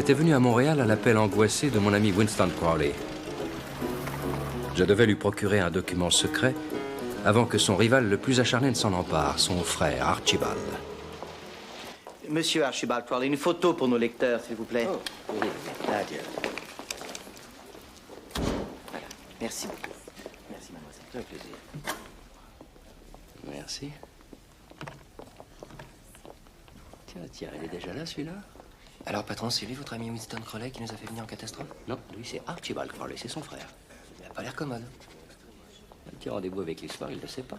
J'étais venu à Montréal à l'appel angoissé de mon ami Winston Crowley. Je devais lui procurer un document secret avant que son rival le plus acharné ne s'en empare, son frère Archibald. Monsieur Archibald Crowley, une photo pour nos lecteurs, s'il vous plaît. Oh, oui, adieu. Voilà, merci beaucoup. Merci, mademoiselle. C'est un plaisir. Merci. Tiens, il est déjà là, celui-là? Alors, patron, c'est lui, votre ami Winston Crowley, qui nous a fait venir en catastrophe? Non, lui, c'est Archibald Crowley, c'est son frère. Il n'a pas l'air commode. Un petit rendez-vous avec l'histoire, il ne le sait pas.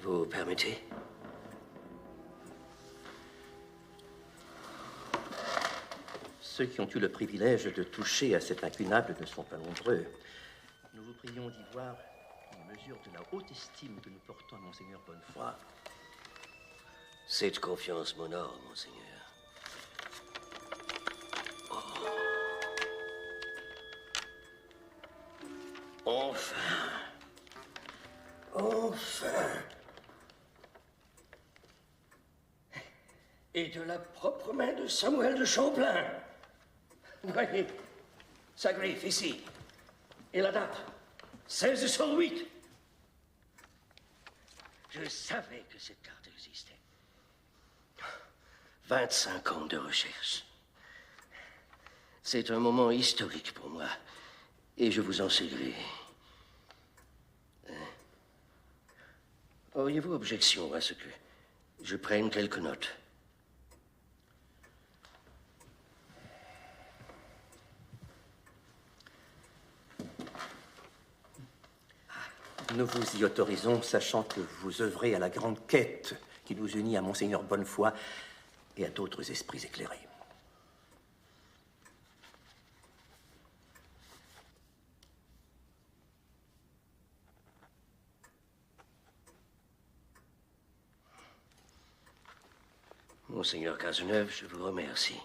Vous permettez? Ceux qui ont eu le privilège de toucher à cet incunable ne sont pas nombreux. Nous vous prions d'y voir une mesure de la haute estime que nous portons à Monseigneur Bonnefoy. Cette confiance m'honore, Monseigneur. Enfin. Et de la propre main de Samuel de Champlain. Voyez, sa griffe ici. Et la date, 1608. Je savais que cette carte existait. 25 ans de recherche. C'est un moment historique pour moi. Et je vous en sais gré. Auriez-vous objection à ce que je prenne quelques notes? Nous vous y autorisons, sachant que vous œuvrez à la grande quête qui nous unit à Monseigneur Bonnefoy et à d'autres esprits éclairés. Monseigneur Cazeneuve, je vous remercie.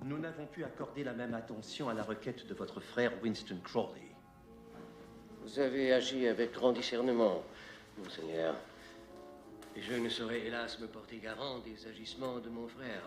Nous n'avons pu accorder la même attention à la requête de votre frère Winston Crowley. Vous avez agi avec grand discernement, Monseigneur. Et je ne saurais hélas me porter garant des agissements de mon frère.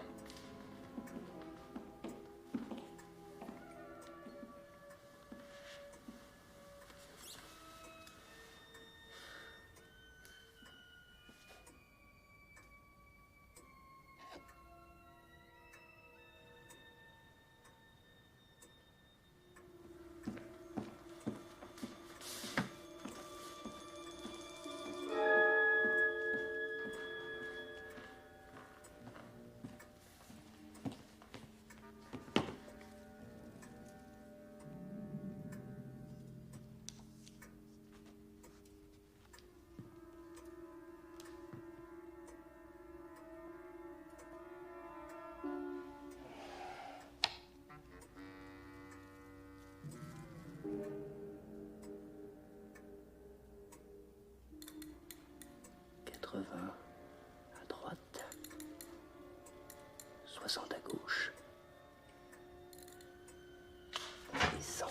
À droite, 60 à gauche, et 100.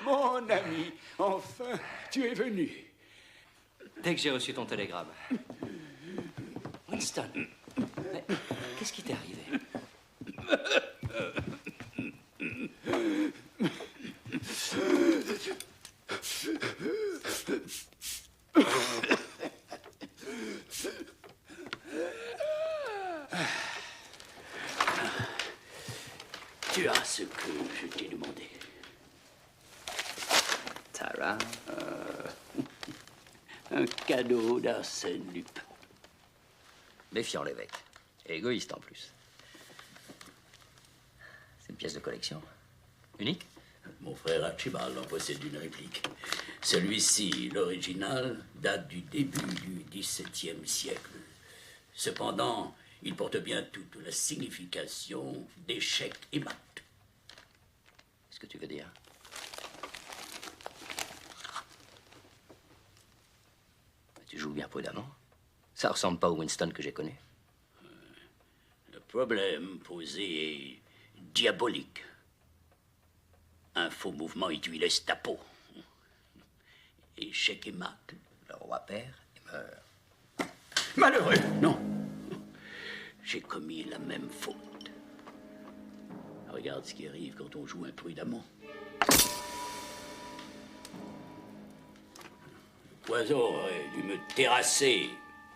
Mon ami, enfin, tu es venu. Dès que j'ai reçu ton télégramme. Winston, mais qu'est-ce qui t'est arrivé? Tu as ce que je t'ai demandé. Tara? Un cadeau d'Arsène Lupin. Méfiant l'évêque. Et égoïste en plus. C'est une pièce de collection. Unique? Mon frère Archibald en possède une réplique. Celui-ci, l'original, date du début du XVIIe siècle. Cependant, il porte bien toute la signification d'échec et mat. Qu'est-ce que tu veux dire? Tu joues bien prudemment. Ça ressemble pas au Winston que j'ai connu. Le problème posé est diabolique. Un faux mouvement étuilesse ta peau. Échec et mat. Le roi perd et meurt. Malheureux, non. J'ai commis la même faute. Regarde ce qui arrive quand on joue imprudemment. Le poison aurait dû me terrasser,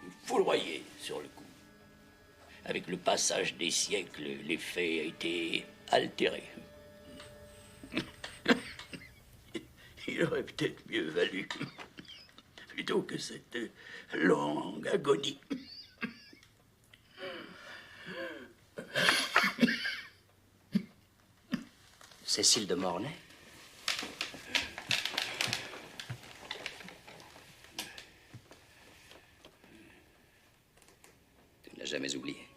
me foudroyer sur le coup. Avec le passage des siècles, l'effet a été altéré. Il aurait peut-être mieux valu, plutôt que cette longue agonie. Cécile de Mornay? Tu ne l'as jamais oublié.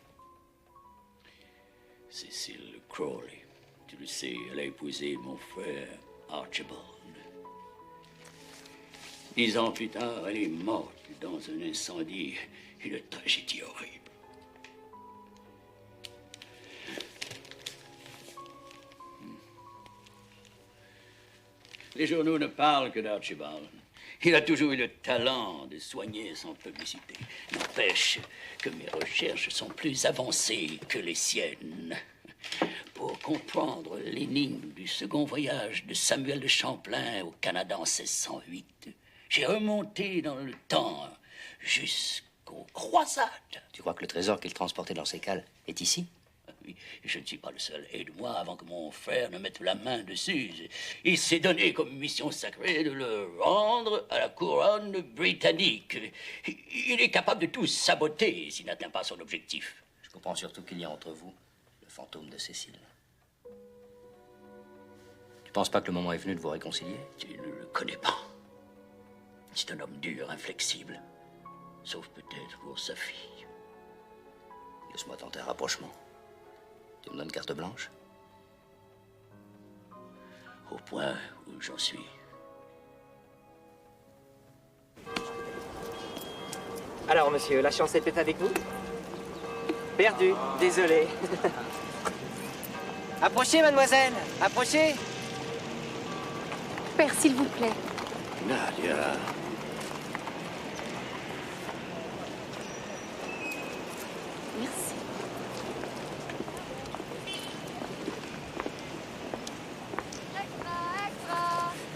Cécile Crowley. Tu le sais, elle a épousé mon frère Archibald. 10 ans plus tard, elle est morte dans un incendie. Une tragédie horrible. Les journaux ne parlent que d'Archibald. Il a toujours eu le talent de soigner sans publicité. N'empêche que mes recherches sont plus avancées que les siennes. Pour comprendre l'énigme du second voyage de Samuel de Champlain au Canada en 1608, j'ai remonté dans le temps jusqu'aux croisades. Tu crois que le trésor qu'il transportait dans ses cales est ici? Oui, je ne suis pas le seul. Aide-moi avant que mon frère ne mette la main dessus. Il s'est donné comme mission sacrée de le rendre à la couronne britannique. Il est capable de tout saboter s'il n'atteint pas son objectif. Je comprends surtout qu'il y a entre vous le fantôme de Cécile. Tu penses pas que le moment est venu de vous réconcilier? Tu ne le connais pas. C'est un homme dur, inflexible. Sauf peut-être pour sa fille. Laisse-moi tenter un rapprochement. Tu me donnes carte blanche? Au point où j'en suis. Alors, monsieur, la chance est peut-être avec vous? Perdu, désolé. Approchez, mademoiselle, approchez. Père, s'il vous plaît. Nadia. Merci.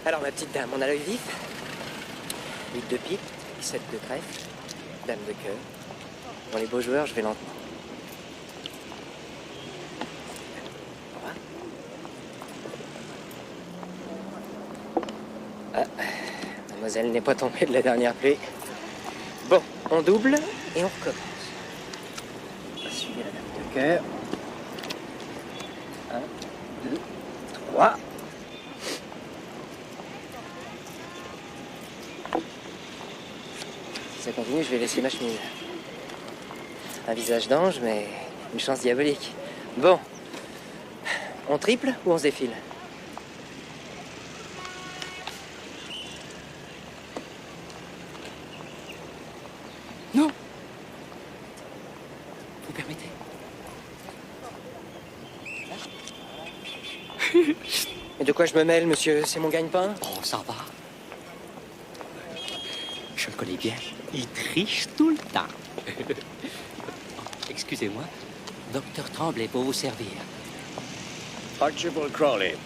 Alors, ma petite dame, on a l'œil vif. 8 de pique, 7 de trèfle, dame de cœur. Dans les beaux joueurs, je vais lentement. Ah, mademoiselle n'est pas tombée de la dernière pluie. Bon, on double et on recommence. On va suivre la dame de cœur. 1, 2, 3. Si ça continue, je vais laisser ma chemise. Un visage d'ange, mais une chance diabolique. Bon. On triple ou on se défile? Non. Vous permettez? Mais de quoi je me mêle, monsieur? C'est mon gagne-pain? On s'en va. Je le connais bien. Il triche tout le temps. Excusez-moi. Docteur Tremblay pour vous servir. Archibald Crowley.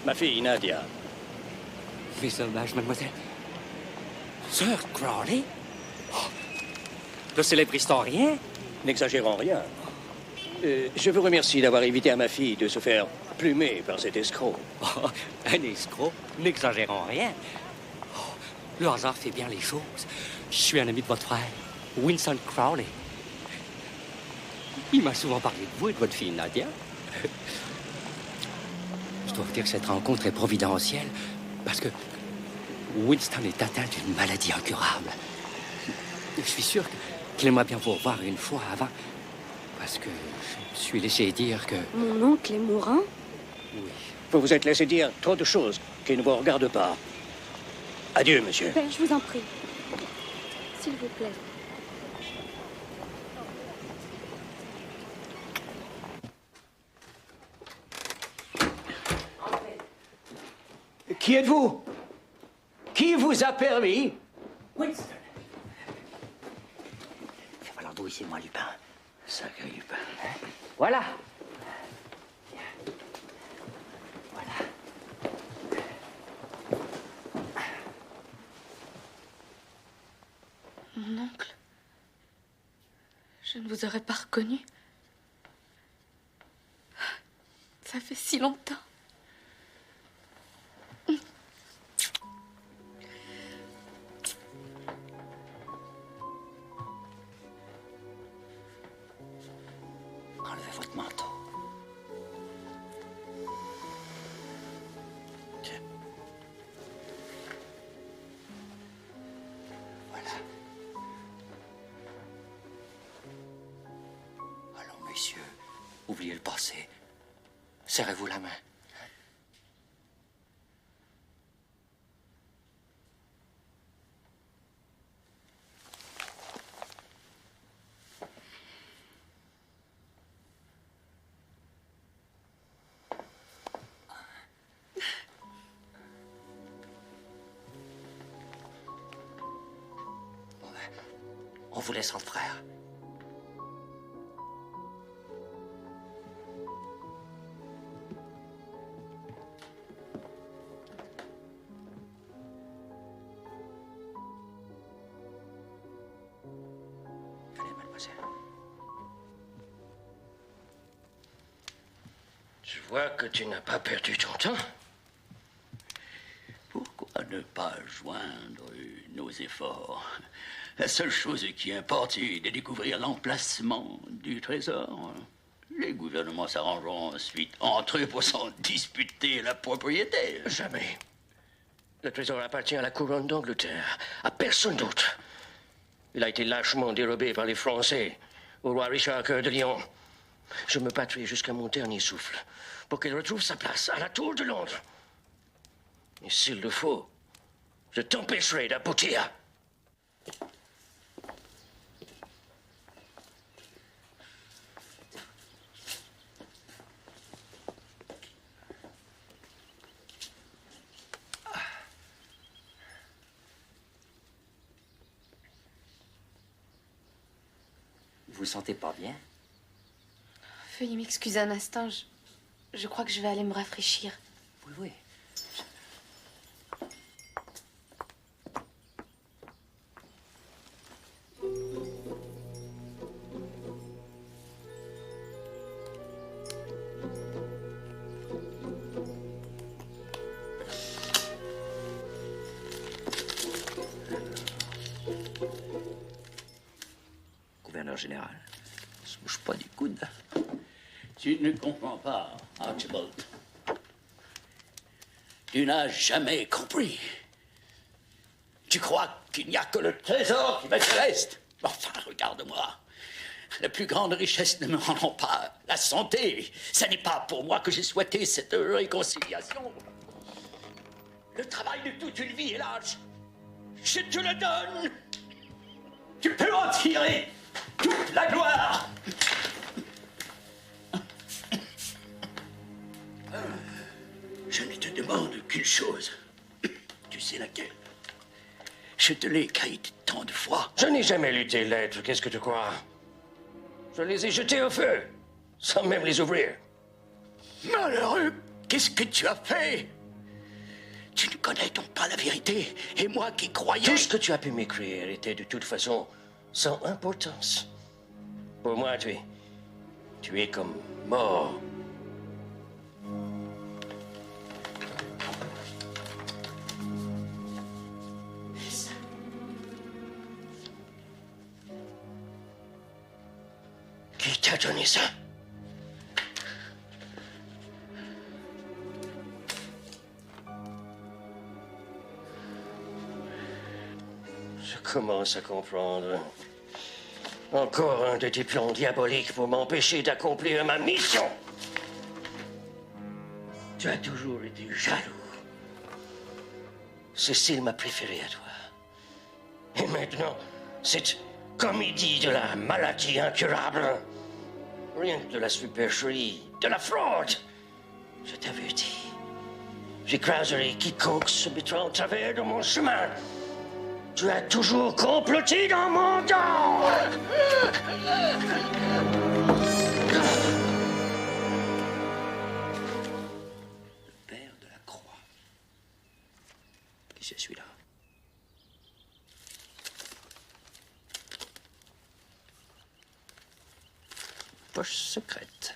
Ma fille, Nadia. Mes hommages, mademoiselle. Sir Crowley? Oh, le célèbre historien? N'exagérons rien. Je vous remercie d'avoir évité à ma fille de se faire plumer par cet escroc. Oh, un escroc? N'exagérons rien. Oh, le hasard fait bien les choses. Je suis un ami de votre frère, Winston Crowley. Il m'a souvent parlé de vous et de votre fille Nadia. Je dois vous dire que cette rencontre est providentielle parce que Winston est atteint d'une maladie incurable. Je suis sûr qu'il aimerait bien vous revoir une fois avant parce que je me suis laissé dire que... Mon oncle est mourant? Oui. Vous vous êtes laissé dire trop de choses qui ne vous regardent pas. Adieu, monsieur. Père, je vous en prie. S'il vous plaît. Qui êtes-vous? Qui vous a permis? Winston! Fais voir l'endouille, c'est moi, Lupin. Sacré Lupin. Hein? Voilà. Voilà. Mon oncle. Je ne vous aurais pas reconnu. Ça fait si longtemps. Enlevez votre manteau. Tiens. Voilà. Allons, messieurs, oubliez le passé. Serrez-vous la main. On vous laisse entre frères. Venez, mademoiselle. Je vois que tu n'as pas perdu ton temps. Pourquoi ne pas joindre nos efforts? La seule chose qui importe, c'est de découvrir l'emplacement du trésor. Les gouvernements s'arrangeront ensuite entre eux pour s'en disputer la propriété. Jamais. Le trésor appartient à la couronne d'Angleterre, à personne d'autre. Il a été lâchement dérobé par les Français au roi Richard Cœur de Lion. Je me battrai jusqu'à mon dernier souffle pour qu'il retrouve sa place à la Tour de Londres. Et s'il le faut, je t'empêcherai d'aboutir. Vous vous sentez pas bien? Veuillez m'excuser un instant. Je crois que je vais aller me rafraîchir. Oui, oui. Gouverneur général. Ne se bouge pas du coude. Tu ne comprends pas, Archibald. Tu n'as jamais compris. Tu crois qu'il n'y a que le trésor qui m'intéresse. Enfin, regarde-moi. La plus grande richesse ne me rendront pas la santé. Ce n'est pas pour moi que j'ai souhaité cette réconciliation. Le travail de toute une vie est lâche. Je te le donne. Tu peux en tirer toute la gloire. Je ne te demande qu'une chose. Tu sais laquelle? Je te l'ai écrite tant de fois. Je n'ai jamais lu tes lettres, qu'est-ce que tu crois? Je les ai jetées au feu, sans même les ouvrir. Malheureux, qu'est-ce que tu as fait? Tu ne connais donc pas la vérité, et moi qui croyais... Tout ce que tu as pu m'écrire était de toute façon sans importance. Pour moi, tu es comme mort. Qui t'a donné ça? Je commence à comprendre. Encore un de tes plans diaboliques pour m'empêcher d'accomplir ma mission. Tu as toujours été jaloux. Cécile m'a préféré à toi. Et maintenant, cette comédie de la maladie incurable, rien que de la supercherie, de la fraude. Je t'avertis. J'écraserai quiconque se mettra en travers de mon chemin. Tu as toujours comploté dans mon dos! Le père de la croix. Qui c'est celui-là? Poche secrète.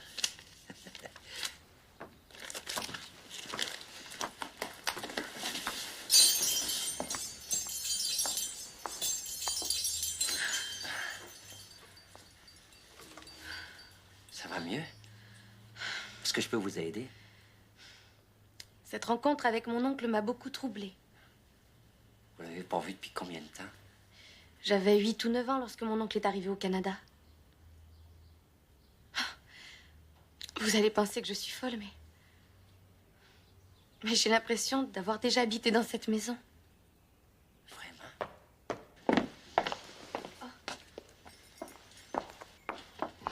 Ça va mieux? Est-ce que je peux vous aider? Cette rencontre avec mon oncle m'a beaucoup troublée. Vous l'avez pas vu depuis combien de temps? J'avais 8 ou 9 ans lorsque mon oncle est arrivé au Canada. Vous allez penser que je suis folle, mais j'ai l'impression d'avoir déjà habité dans cette maison. Vraiment?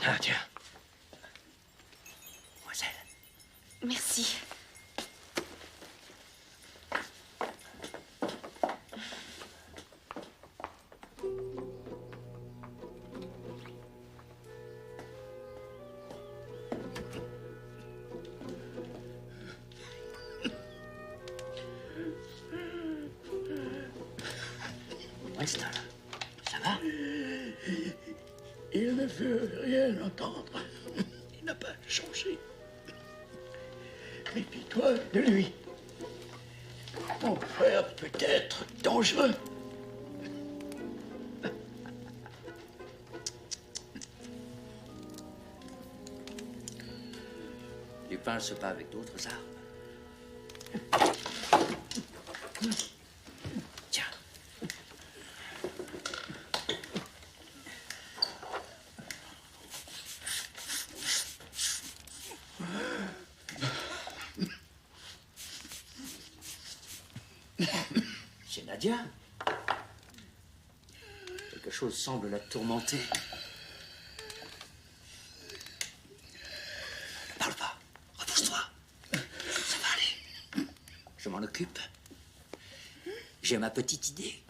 Nadia. Mademoiselle. Merci. Winston, ça va? Il ne veut rien entendre. Il n'a pas changé. Méfie-toi de lui. Mon frère peut être dangereux. Lupin se bat avec d'autres armes. Tiens. C'est Nadia. Quelque chose semble la tourmenter. Ne parle pas. Repousse-toi. Ça va aller. Je m'en occupe. J'ai ma petite idée.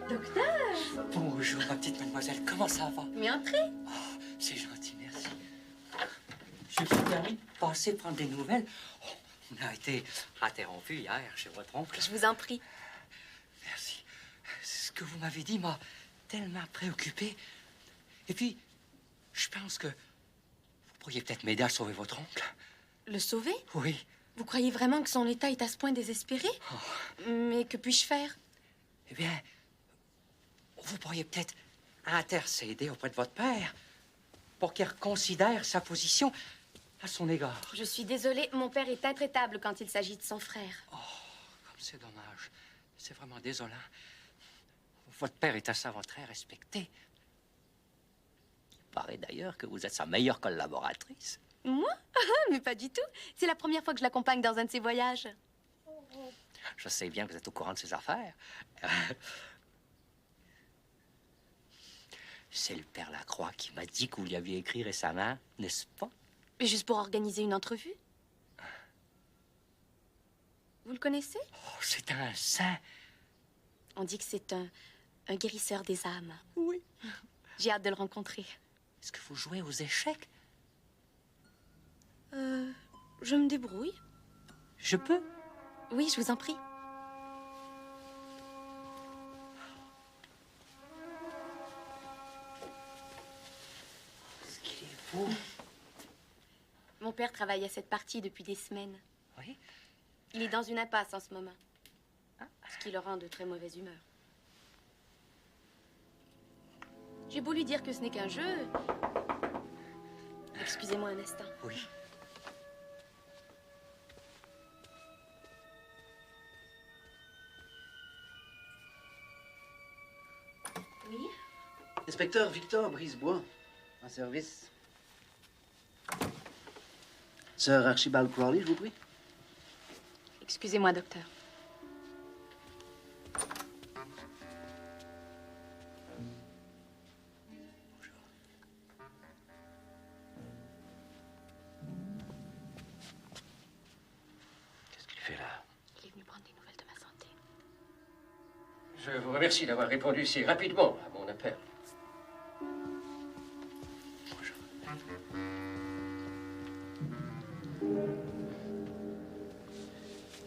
Docteur! Bonjour, ma petite mademoiselle. Comment ça va? Mais entrez! Oh, c'est gentil, merci. Je me suis permis de passer prendre des nouvelles. Oh, on a été interrompu hier chez votre oncle. Je vous en prie. Merci. Ce que vous m'avez dit m'a tellement préoccupé. Et puis, je pense que vous pourriez peut-être m'aider à sauver votre oncle. Le sauver? Oui. Vous croyez vraiment que son état est à ce point désespéré? Mais que puis-je faire? Eh bien, vous pourriez peut-être intercéder auprès de votre père pour qu'il reconsidère sa position à son égard. Je suis désolée, mon père est intraitable quand il s'agit de son frère. Oh, comme c'est dommage. C'est vraiment désolant. Votre père est un savant très respecté. Il paraît d'ailleurs que vous êtes sa meilleure collaboratrice. Moi? Mais pas du tout. C'est la première fois que je l'accompagne dans un de ses voyages. Je sais bien que vous êtes au courant de ses affaires. C'est le père Lacroix qui m'a dit que vous lui aviez écrit récemment, n'est-ce pas? Juste pour organiser une entrevue. Vous le connaissez? Oh, c'est un saint. On dit que c'est un guérisseur des âmes. Oui. J'ai hâte de le rencontrer. Est-ce que vous jouez aux échecs? Je me débrouille. Je peux? Oui, je vous en prie. Est-ce qu'il est beau? Mon père travaille à cette partie depuis des semaines. Oui? Il est dans une impasse en ce moment. Ce qui le rend de très mauvaise humeur. J'ai beau lui dire que ce n'est qu'un jeu. Excusez-moi un instant. Oui. Oui? Inspecteur Victor Brisebois, en service. Sir Archibald Crawley, je vous prie. Excusez-moi, docteur. Qu'est-ce qu'il fait là? Il est venu prendre des nouvelles de ma santé. Je vous remercie d'avoir répondu si rapidement à mon appel.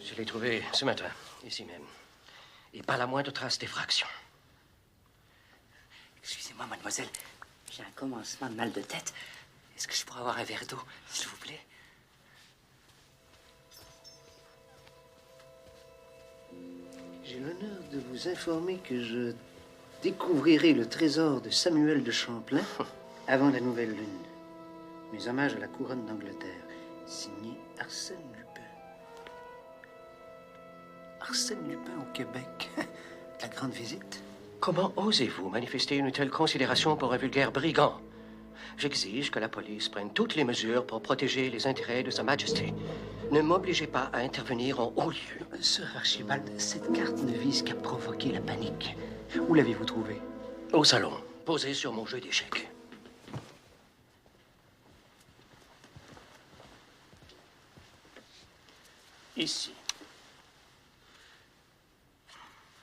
Je l'ai trouvé ce matin, ici même. Et pas la moindre trace d'effraction. Excusez-moi, mademoiselle. J'ai un commencement de mal de tête. Est-ce que je pourrais avoir un verre d'eau, s'il vous plaît? J'ai l'honneur de vous informer que je découvrirai le trésor de Samuel de Champlain avant la nouvelle lune. Mes hommages à la couronne d'Angleterre, signé Arsène Lupin. Arsène Lupin au Québec. La grande visite. Comment osez-vous manifester une telle considération pour un vulgaire brigand? J'exige que la police prenne toutes les mesures pour protéger les intérêts de Sa Majesté. Ne m'obligez pas à intervenir en haut lieu. Sir Archibald, cette carte ne vise qu'à provoquer la panique. Où l'avez-vous trouvée? Au salon, posée sur mon jeu d'échecs. Ici.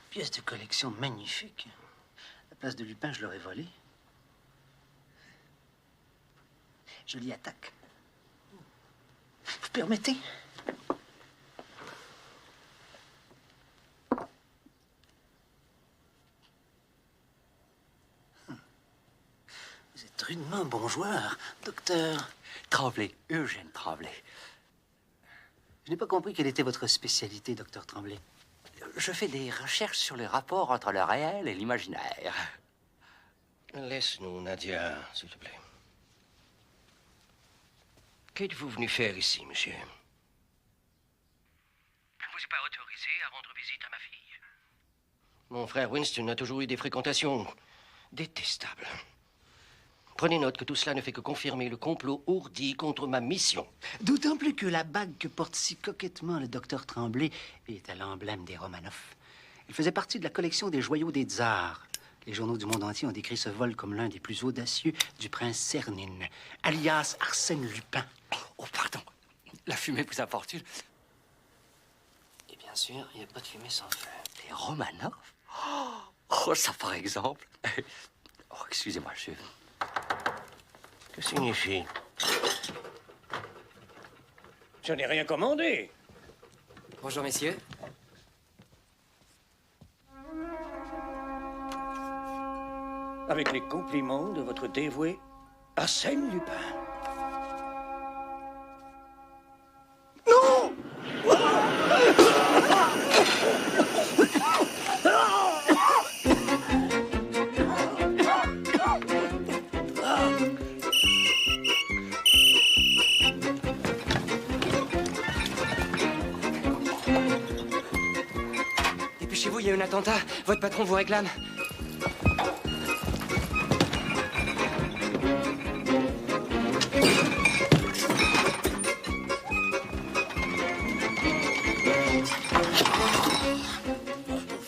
Pièce de collection magnifique. À la place de Lupin, je l'aurais volée. Jolie attaque. Vous permettez? Vous êtes rudement bon joueur, docteur. Tremblay, Eugène Tremblay. Je n'ai pas compris quelle était votre spécialité, docteur Tremblay. Je fais des recherches sur les rapports entre le réel et l'imaginaire. Laisse-nous, Nadia, s'il te plaît. Qu'êtes-vous venu faire ici, monsieur? Je ne vous ai pas autorisé à rendre visite à ma fille. Mon frère Winston a toujours eu des fréquentations détestables. Prenez note que tout cela ne fait que confirmer le complot ourdi contre ma mission. D'autant plus que la bague que porte si coquettement le docteur Tremblay est à l'emblème des Romanov. Il faisait partie de la collection des joyaux des tsars. Les journaux du monde entier ont décrit ce vol comme l'un des plus audacieux du prince Cernine, alias Arsène Lupin. Oh, pardon. La fumée vous importune. Et bien sûr, il n'y a pas de fumée sans feu. Les Romanov? Oh, ça par exemple. Oh, excusez-moi, je... Que signifie? Je n'ai rien commandé. Bonjour, messieurs. Avec les compliments de votre dévoué Arsène Lupin. Non! Chez vous, il y a eu un attentat. Votre patron vous réclame.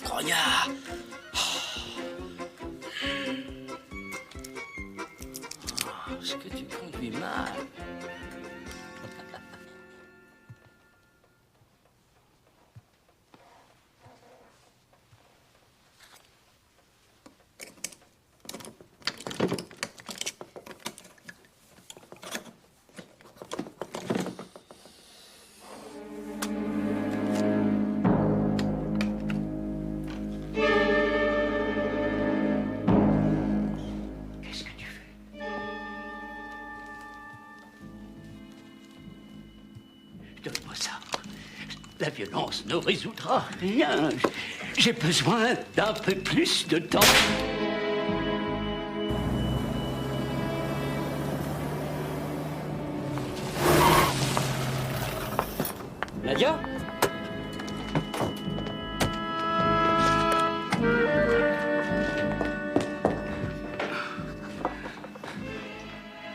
Grognard. Est-ce que tu conduis mal? Donne-moi ça. La violence ne résoudra rien. J'ai besoin d'un peu plus de temps. Nadia?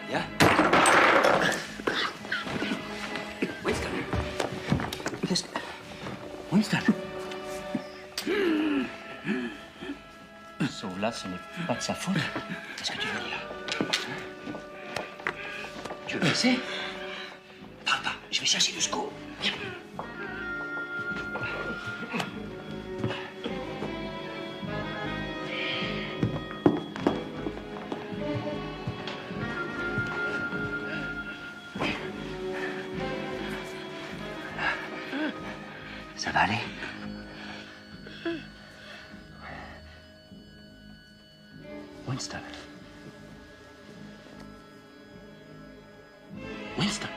Nadia? Winston? Qu'est-ce que... Winston? Sauve-la, ce n'est pas de sa faute. Qu'est-ce que tu veux dire? Tu veux passer? Parle pas, je vais chercher le secours. Viens. Ça va aller? Winston. Winston.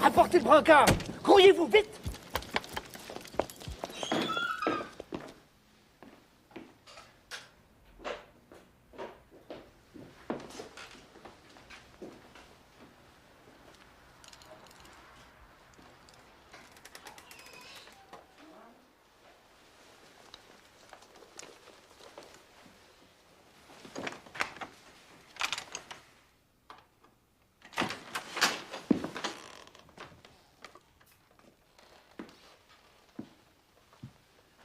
Apportez le brancard! Courriez-vous, vite!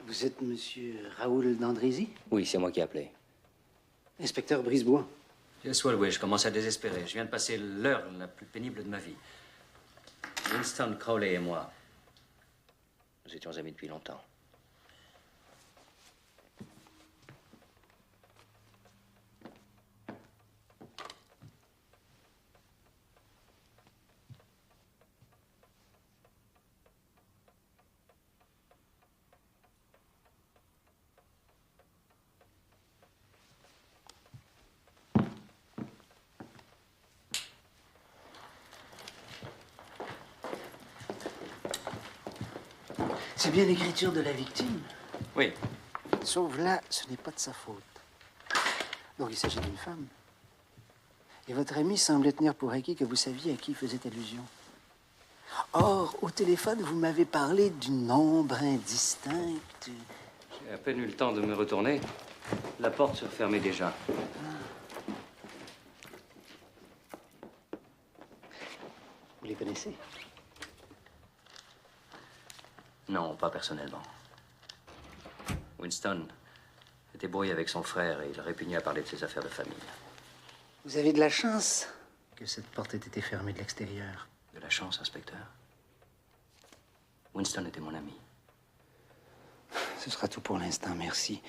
Vous êtes monsieur Raoul Dandrézy? Oui, c'est moi qui ai appelé. Inspecteur Brisebois. Yes, well, oui, je commence à désespérer. Je viens de passer l'heure la plus pénible de ma vie. Winston Crowley et moi, nous étions amis depuis longtemps. C'est bien l'écriture de la victime. Oui. Sauf là, ce n'est pas de sa faute. Donc il s'agit d'une femme. Et votre ami semblait tenir pour acquis que vous saviez à qui il faisait allusion. Or, au téléphone, vous m'avez parlé d'une ombre indistincte. J'ai à peine eu le temps de me retourner. La porte se refermait déjà. Vous les connaissez? Non, pas personnellement. Winston était brouillé avec son frère et il répugnait à parler de ses affaires de famille. Vous avez de la chance que cette porte ait été fermée de l'extérieur. De la chance, inspecteur. Winston était mon ami. Ce sera tout pour l'instant, merci.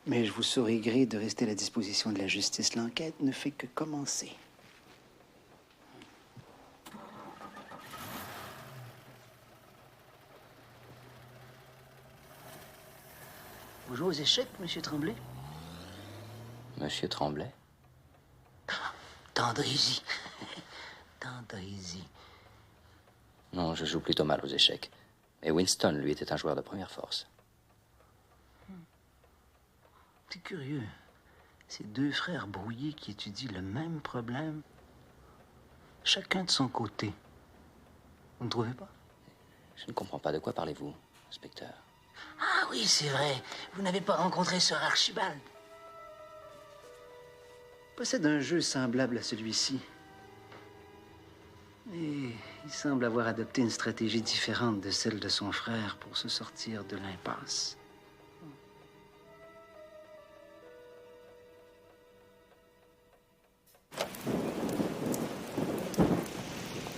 Mais je vous saurai gré de rester à la disposition de la justice. L'enquête ne fait que commencer. jouez aux échecs, Monsieur Tremblay? Monsieur Tremblay? Tendrézy. Tendrézy. Non, je joue plutôt mal aux échecs. Et Winston, lui, était un joueur de première force. C'est curieux. Ces deux frères brouillés qui étudient le même problème, chacun de son côté. Vous ne trouvez pas? Je ne comprends pas de quoi parlez-vous, inspecteur. Ah oui, c'est vrai. Vous n'avez pas rencontré Sir Archibald. Il possède un jeu semblable à celui-ci. Et il semble avoir adopté une stratégie différente de celle de son frère pour se sortir de l'impasse.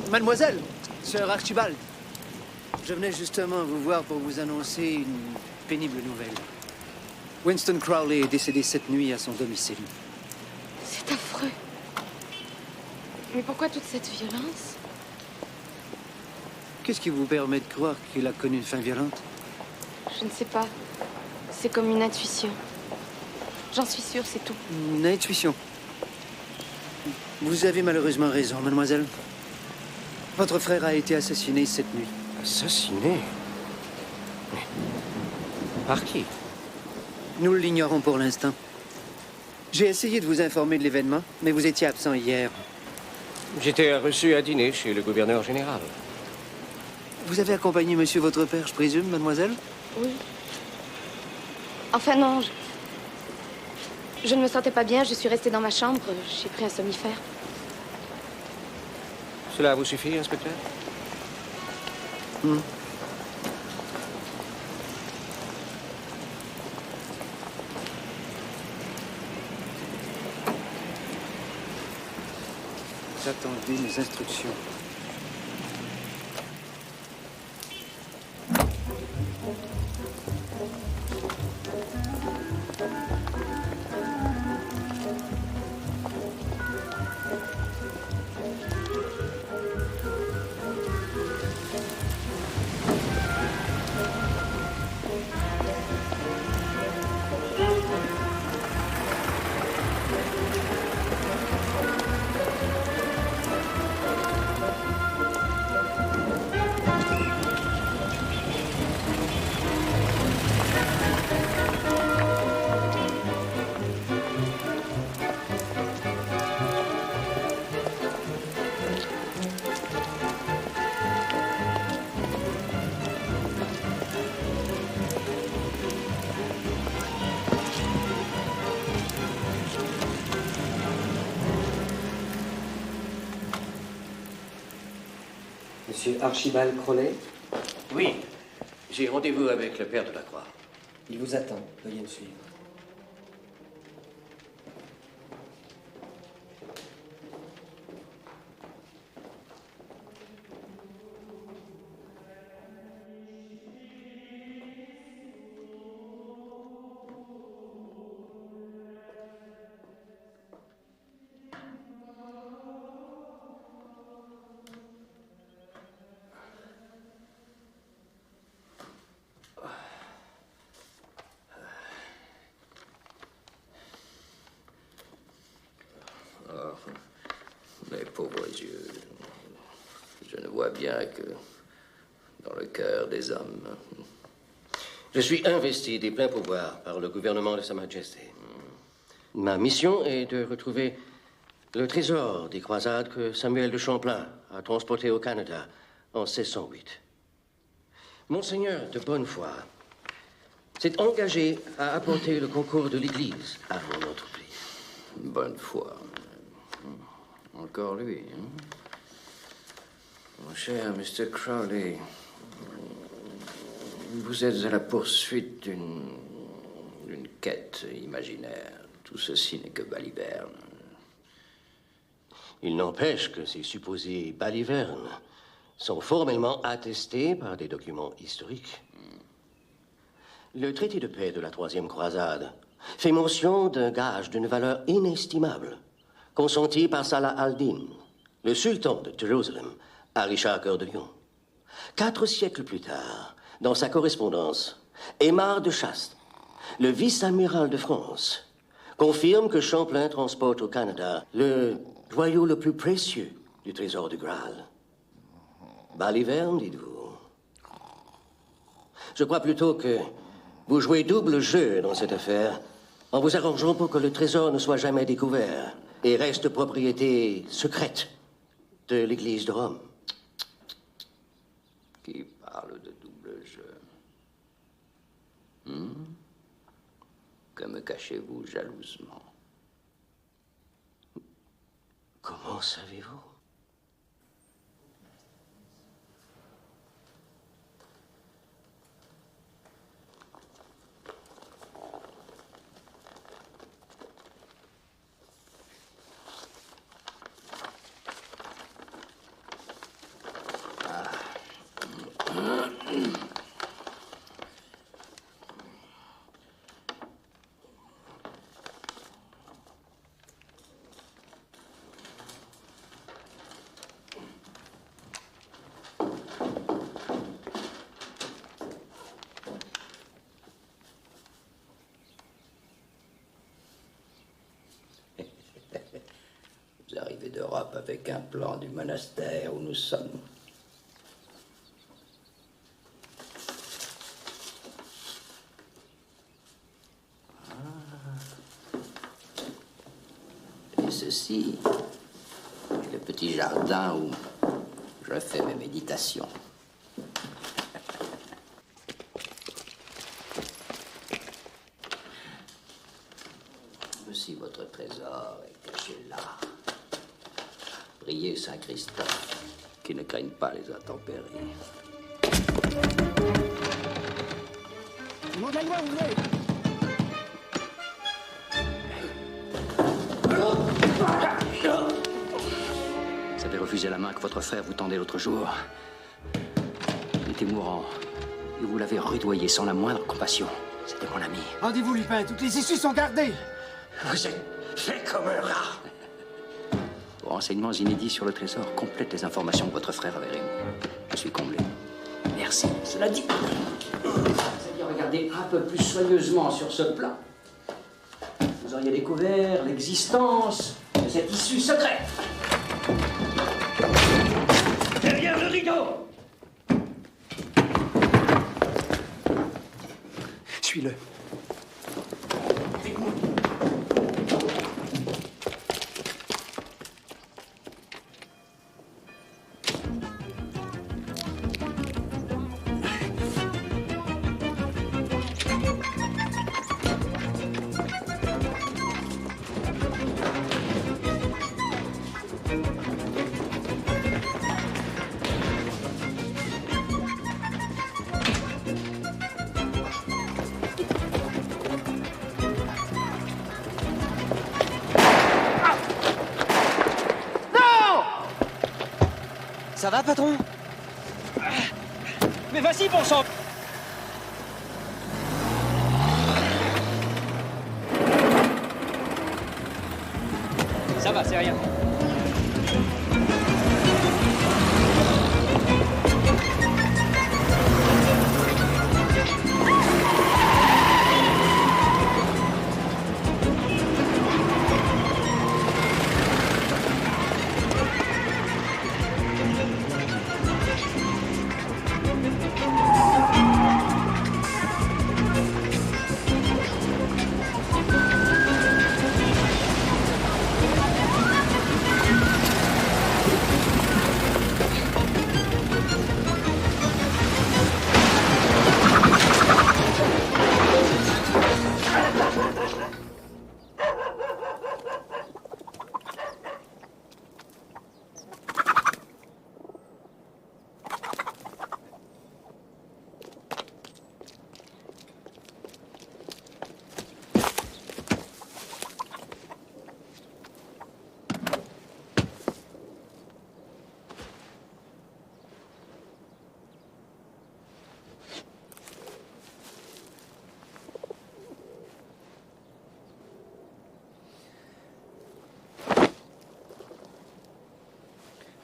Mademoiselle, Sir Archibald, je venais justement vous voir pour vous annoncer une pénible nouvelle. Winston Crowley est décédé cette nuit à son domicile. C'est affreux. Mais pourquoi toute cette violence? Qu'est-ce qui vous permet de croire qu'il a connu une fin violente? Je ne sais pas. C'est comme une intuition. J'en suis sûre, c'est tout. Une intuition. Vous avez malheureusement raison, mademoiselle. Votre frère a été assassiné cette nuit. Assassiné? Mais par qui? Nous l'ignorons pour l'instant. J'ai essayé de vous informer de l'événement, mais vous étiez absent hier. J'étais reçu à dîner chez le gouverneur général. Vous avez accompagné monsieur votre père, je présume, mademoiselle? Oui. Enfin non, je ne me sentais pas bien, je suis restée dans ma chambre, j'ai pris un somnifère. Cela vous suffit, inspecteur? Vous attendez mes instructions. Monsieur Archibald Crowley? Oui. J'ai rendez-vous avec le père de la Croix. Il vous attend. Veuillez me suivre. Mes pauvres yeux, je ne vois bien que dans le cœur des hommes. Je suis investi des pleins pouvoirs par le gouvernement de Sa Majesté. Ma mission est de retrouver le trésor des croisades que Samuel de Champlain a transporté au Canada en 1608. Monseigneur de Bonnefoy s'est engagé à apporter le concours de l'Église à mon entreprise. Bonnefoy. Encore lui, hein? Mon cher Mr. Crowley, vous êtes à la poursuite d'une quête imaginaire. Tout ceci n'est que baliverne. Il n'empêche que ces supposées balivernes sont formellement attestés par des documents historiques. Le traité de paix de la Troisième Croisade fait mention d'un gage d'une valeur inestimable consenti par Salah al-Din, le sultan de Jérusalem, à Richard Cœur de Lion. 4 siècles plus tard, dans sa correspondance, Aymar de Chaste le vice-amiral de France, confirme que Champlain transporte au Canada le joyau le plus précieux du trésor du Graal. Baliverne, dites-vous? Je crois plutôt que vous jouez double jeu dans cette affaire en vous arrangeant pour que le trésor ne soit jamais découvert et reste propriété secrète de l'Église de Rome. Qui parle de double jeu? Que me cachez-vous jalousement? Comment savez-vous? Vous arrivez d'Europe avec un plan du monastère où nous sommes. Et ceci est le petit jardin où je fais mes méditations. Voici votre trésor est caché là. Priez Saint-Christophe, qui ne craigne pas les intempéries. Au nom de la loi, ouvrez! Vous avez refusé la main que votre frère vous tendait l'autre jour. Il était mourant. Et vous l'avez rudoyé sans la moindre compassion. C'était mon ami. Rendez-vous, Lupin, toutes les issues sont gardées! Vous êtes fait comme un rat. Vos renseignements inédits sur le trésor complètent les informations que votre frère avait réunies. Je suis comblé. Merci. Cela dit, vous aviez regardé un peu plus soigneusement sur ce plan. Vous auriez découvert l'existence de cette issue secrète. Derrière le rideau! Suis-le. Ça va, patron? Mais vas-y, bon sang! Ça va, c'est rien.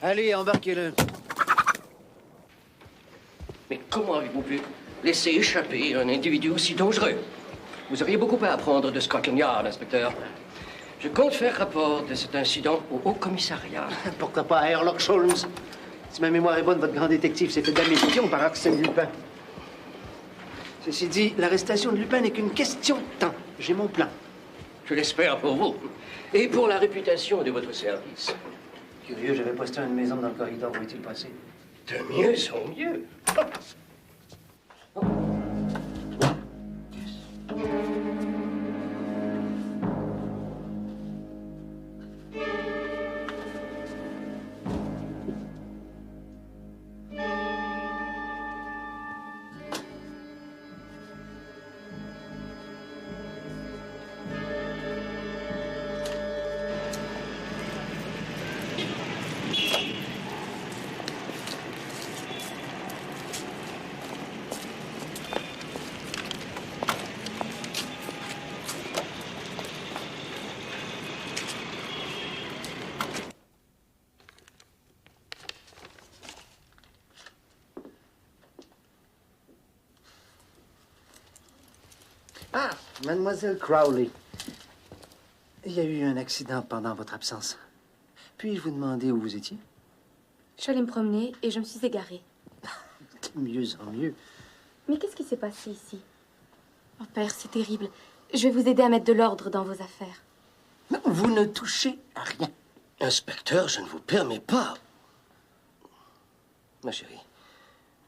Allez, embarquez-le. Mais comment avez-vous pu laisser échapper un individu aussi dangereux? Vous auriez beaucoup à apprendre de Scotland Yard, inspecteur. Je compte faire rapport de cet incident au Haut-Commissariat. Pourquoi pas à Sherlock Holmes? Si ma mémoire est bonne, votre grand détective s'est fait d'ambition par Arsène Lupin. Ceci dit, l'arrestation de Lupin n'est qu'une question de temps. J'ai mon plan. Je l'espère pour vous. Et pour la réputation de votre service. Curieux, j'avais posté une maison dans le corridor. Où est-il passé? De mieux en mieux. Ah, mademoiselle Crowley. Il y a eu un accident pendant votre absence. Puis-je vous demander où vous étiez? Je suis allée me promener et je me suis égarée. De mieux en mieux. Mais qu'est-ce qui s'est passé ici? Oh, père, c'est terrible. Je vais vous aider à mettre de l'ordre dans vos affaires. Non, vous ne touchez à rien. Inspecteur, je ne vous permets pas. Ma chérie,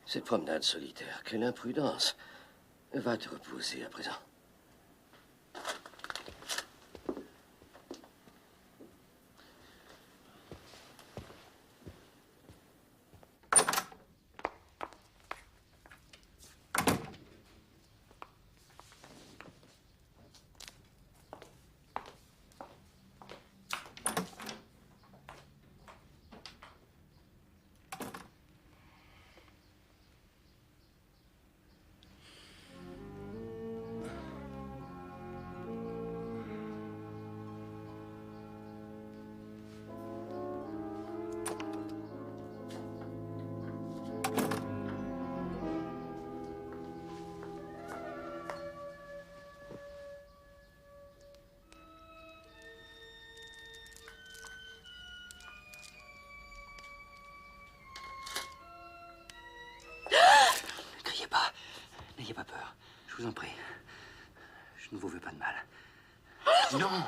cette promenade solitaire, quelle imprudence. Va te reposer à présent. N'ayez pas peur. Je vous en prie. Je ne vous veux pas de mal. Non,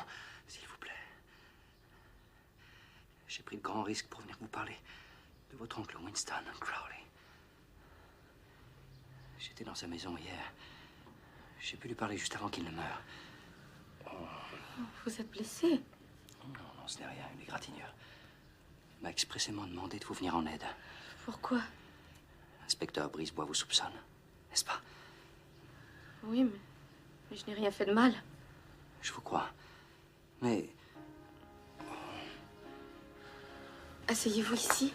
s'il vous plaît. J'ai pris de grands risques pour venir vous parler de votre oncle Winston Crowley. J'étais dans sa maison hier. J'ai pu lui parler juste avant qu'il ne meure. Vous êtes blessé? Non, ce n'est rien, une égratignure. Il m'a expressément demandé de vous venir en aide. Pourquoi? Inspecteur Brisebois vous soupçonne, n'est-ce pas? Oui, mais je n'ai rien fait de mal. Je vous crois. Mais... Asseyez-vous ici.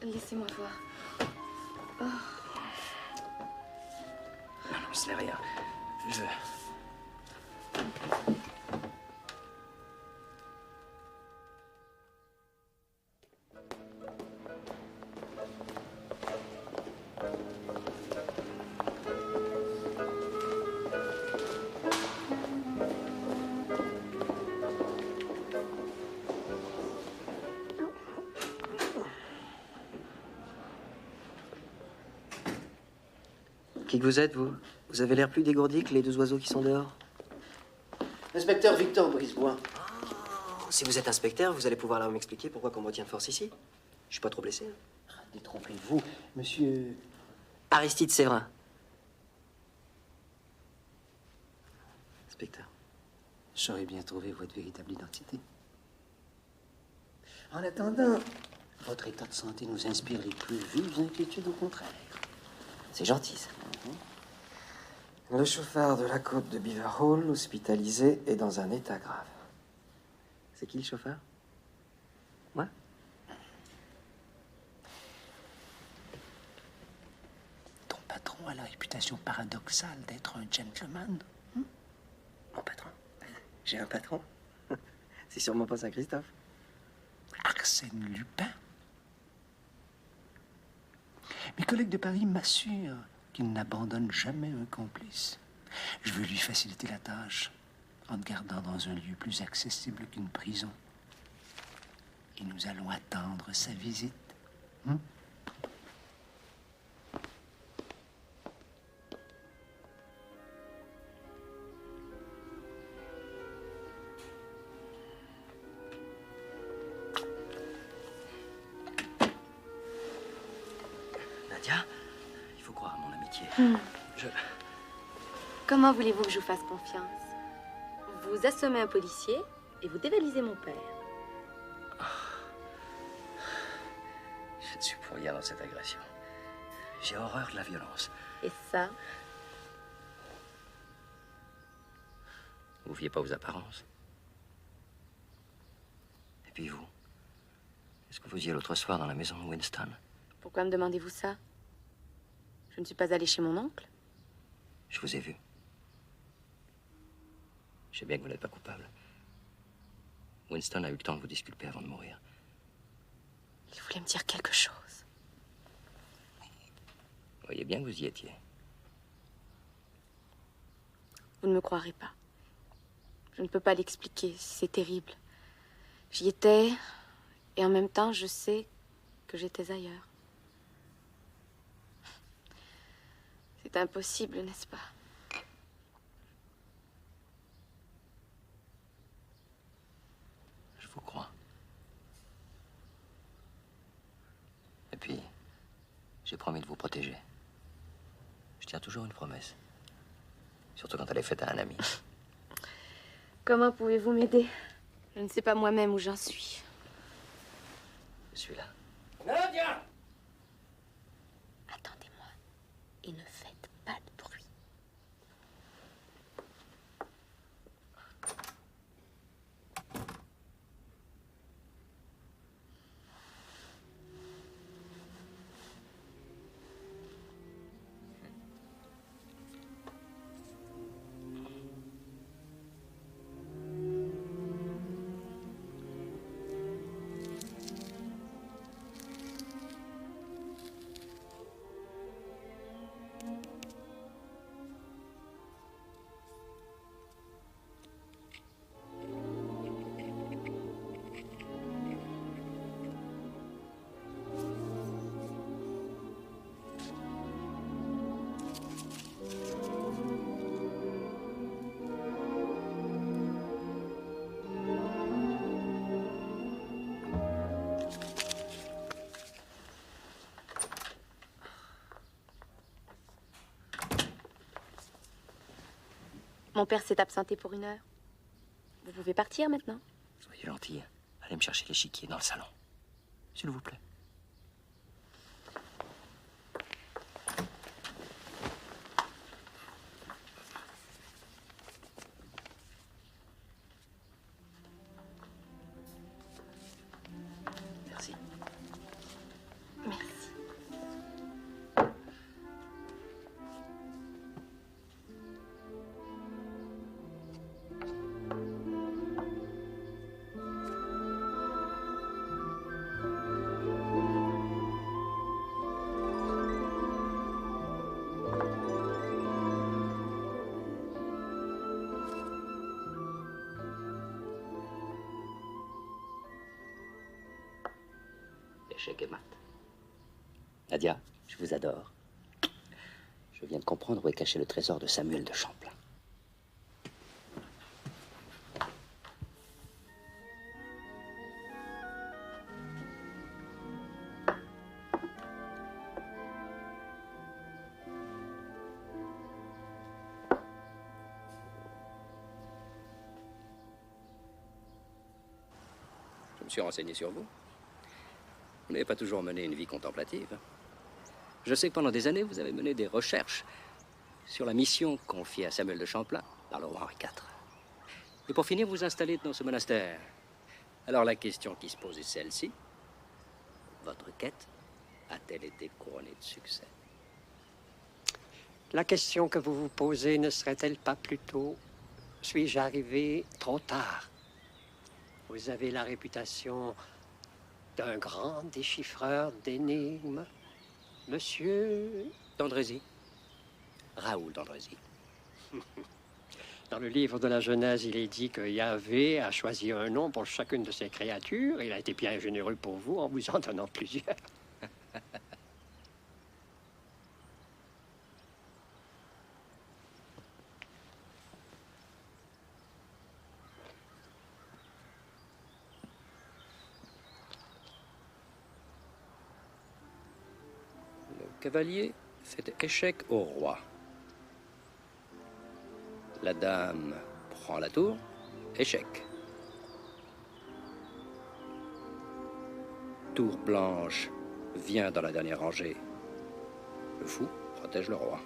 Laissez-moi voir. Oh. Non, ce n'est rien. Je... Qui que vous êtes, vous? Vous avez l'air plus dégourdi que les deux oiseaux qui sont dehors. Inspecteur Victor Brisebois. Oh, si vous êtes inspecteur, vous allez pouvoir m'expliquer pourquoi on me retient de force ici. Je suis pas trop blessé. Hein. Détrompez-vous, monsieur... Aristide Séverin. Inspecteur. J'aurais bien trouvé votre véritable identité. En attendant, votre état de santé nous inspire les plus vives inquiétudes au contraire. C'est gentil, ça. Le chauffard de la côte de Beaver Hall, hospitalisé, est dans un état grave. C'est qui le chauffeur? Moi? Ton patron a la réputation paradoxale d'être un gentleman. Mon patron? J'ai un patron? C'est sûrement pas Saint-Christophe. Arsène Lupin. Mes collègues de Paris m'assurent qu'il n'abandonne jamais un complice. Je veux lui faciliter la tâche en te gardant dans un lieu plus accessible qu'une prison. Et nous allons attendre sa visite. Nadia, il faut croire à mon amitié. Comment voulez-vous que je vous fasse confiance? Vous assommez un policier et vous dévalisez mon père. Je ne suis pour rien dans cette agression. J'ai horreur de la violence. Et ça? Vous ne fiez pas aux apparences. Et puis vous, qu'est-ce que vous faisiez l'autre soir dans la maison de Winston? Pourquoi me demandez-vous ça? Je ne suis pas allée chez mon oncle. Je vous ai vu. Je sais bien que vous n'êtes pas coupable. Winston a eu le temps de vous disculper avant de mourir. Il voulait me dire quelque chose. Vous voyez bien que vous y étiez. Vous ne me croirez pas. Je ne peux pas l'expliquer. C'est terrible. J'y étais, et en même temps, je sais que j'étais ailleurs. C'est impossible, n'est-ce pas? Je vous crois. Et puis, j'ai promis de vous protéger. Je tiens toujours une promesse. Surtout quand elle est faite à un ami. Comment pouvez-vous m'aider? Je ne sais pas moi-même où j'en suis. Je suis là. Nadia! Attendez-moi et ne faites pas de bruit. Mon père s'est absenté pour 1 heure. Vous pouvez partir maintenant. Soyez gentille. Allez me chercher l'échiquier dans le salon. S'il vous plaît. Merci. Merci. Échec et mat. Nadia, je vous adore. Je viens de comprendre où est caché le trésor de Samuel de Champlain. Je me suis renseigné sur vous. Vous n'avez pas toujours mené une vie contemplative. Je sais que pendant des années, vous avez mené des recherches sur la mission confiée à Samuel de Champlain par le roi Henri IV. Et pour finir, vous installez dans ce monastère. Alors la question qui se pose est celle-ci. Votre quête a-t-elle été couronnée de succès? La question que vous vous posez ne serait-elle pas plutôt « Suis-je arrivé trop tard ?» Vous avez la réputation d'un grand déchiffreur d'énigmes, monsieur... Tendrézy. Raoul d'Andrézy. Dans le livre de la Genèse, il est dit que Yahvé a choisi un nom pour chacune de ses créatures. Il a été bien généreux pour vous en vous en donnant plusieurs. Le cavalier fait échec au roi. La dame prend la tour, échec. Tour blanche vient dans la dernière rangée. Le fou protège le roi.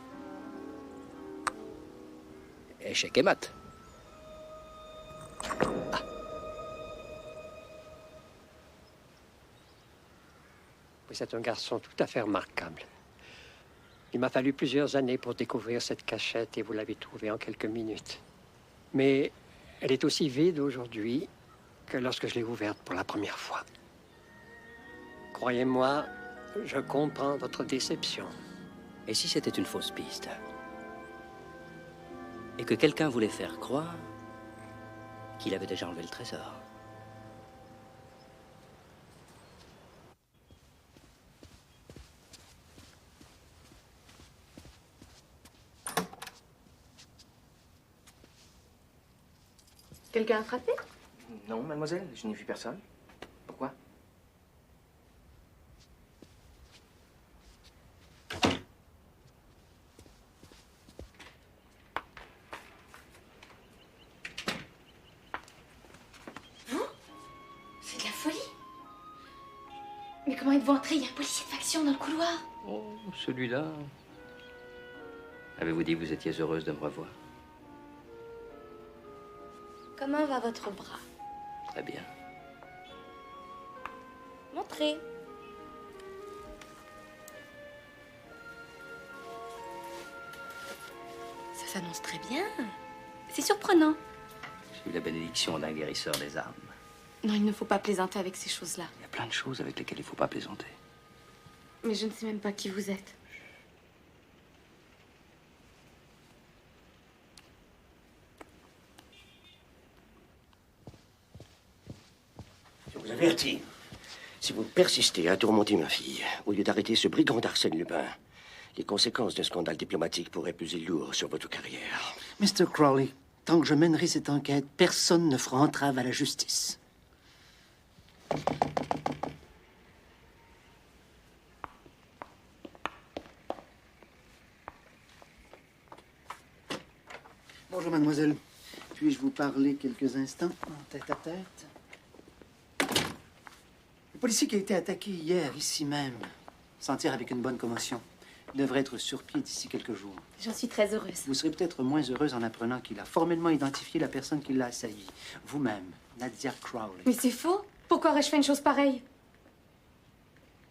Échec et mat. Vous êtes un garçon tout à fait remarquable. Il m'a fallu plusieurs années pour découvrir cette cachette et vous l'avez trouvée en quelques minutes. Mais elle est aussi vide aujourd'hui que lorsque je l'ai ouverte pour la première fois. Croyez-moi, je comprends votre déception. Et si c'était une fausse piste? Et que quelqu'un voulait faire croire qu'il avait déjà enlevé le trésor? Quelqu'un a frappé? Non, mademoiselle, je n'ai vu personne. Pourquoi? Vous? C'est de la folie. Mais comment êtes-vous entré? Il y a un policier de faction dans le couloir. Oh, celui-là. Avez-vous dit que vous étiez heureuse de me revoir? Comment va votre bras? Très bien. Montrez. Ça s'annonce très bien. C'est surprenant. J'ai eu la bénédiction d'un guérisseur des âmes. Non, il ne faut pas plaisanter avec ces choses-là. Il y a plein de choses avec lesquelles il ne faut pas plaisanter. Mais je ne sais même pas qui vous êtes. Je vous avertis. Si vous persistez à tourmenter ma fille, au lieu d'arrêter ce brigand d'Arsène Lupin, les conséquences d'un scandale diplomatique pourraient peser lourd sur votre carrière. Mr. Crowley, tant que je mènerai cette enquête, personne ne fera entrave à la justice. Bonjour, mademoiselle. Puis-je vous parler quelques instants en tête-à-tête? Le policier qui a été attaqué hier, ici même, s'en tire avec une bonne commotion. Il devrait être sur pied d'ici quelques jours. J'en suis très heureuse. Vous serez peut-être moins heureuse en apprenant qu'il a formellement identifié la personne qui l'a assailli. Vous-même, Nadia Crowley. Mais c'est faux. Pourquoi aurais-je fait une chose pareille?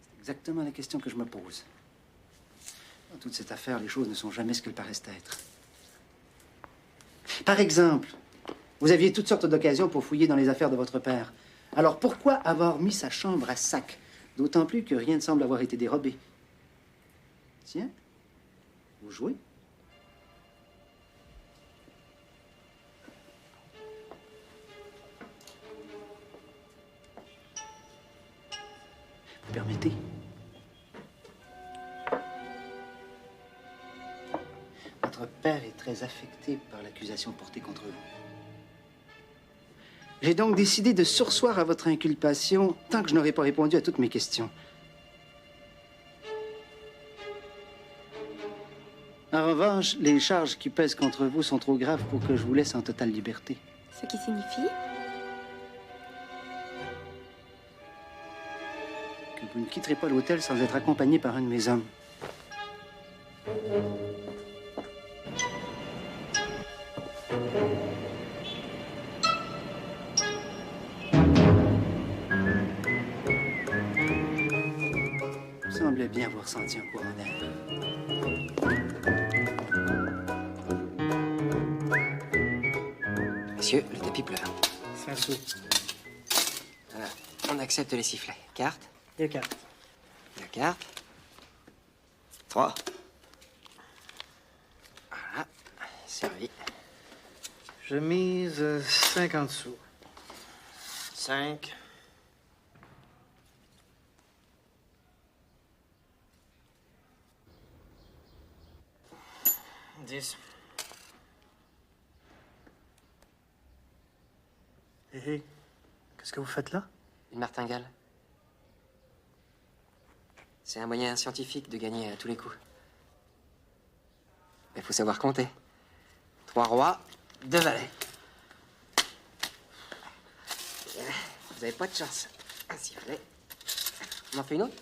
C'est exactement la question que je me pose. Dans toute cette affaire, les choses ne sont jamais ce qu'elles paraissent être. Par exemple, vous aviez toutes sortes d'occasions pour fouiller dans les affaires de votre père. Alors pourquoi avoir mis sa chambre à sac? D'autant plus que rien ne semble avoir été dérobé. Tiens, vous jouez? Vous permettez? Votre père est très affecté par l'accusation portée contre vous. J'ai donc décidé de surseoir à votre inculpation tant que je n'aurai pas répondu à toutes mes questions. En revanche, les charges qui pèsent contre vous sont trop graves pour que je vous laisse en totale liberté. Ce qui signifie? Que vous ne quitterez pas l'hôtel sans être accompagné par un de mes hommes. Vous semblez bien avoir senti un courant d'air. Monsieur, le tapis pleure. 5 sous. Voilà. On accepte les sifflets. Carte? 2 cartes. 2 cartes. 3. Servi. Je mise 50 sous. 5. 10. Hé, qu'est-ce que vous faites là? Une martingale. C'est un moyen scientifique de gagner à tous les coups. Mais il faut savoir compter. 3 rois, 2 valets. Vous avez pas de chance. Un sifflet. On en fait une autre?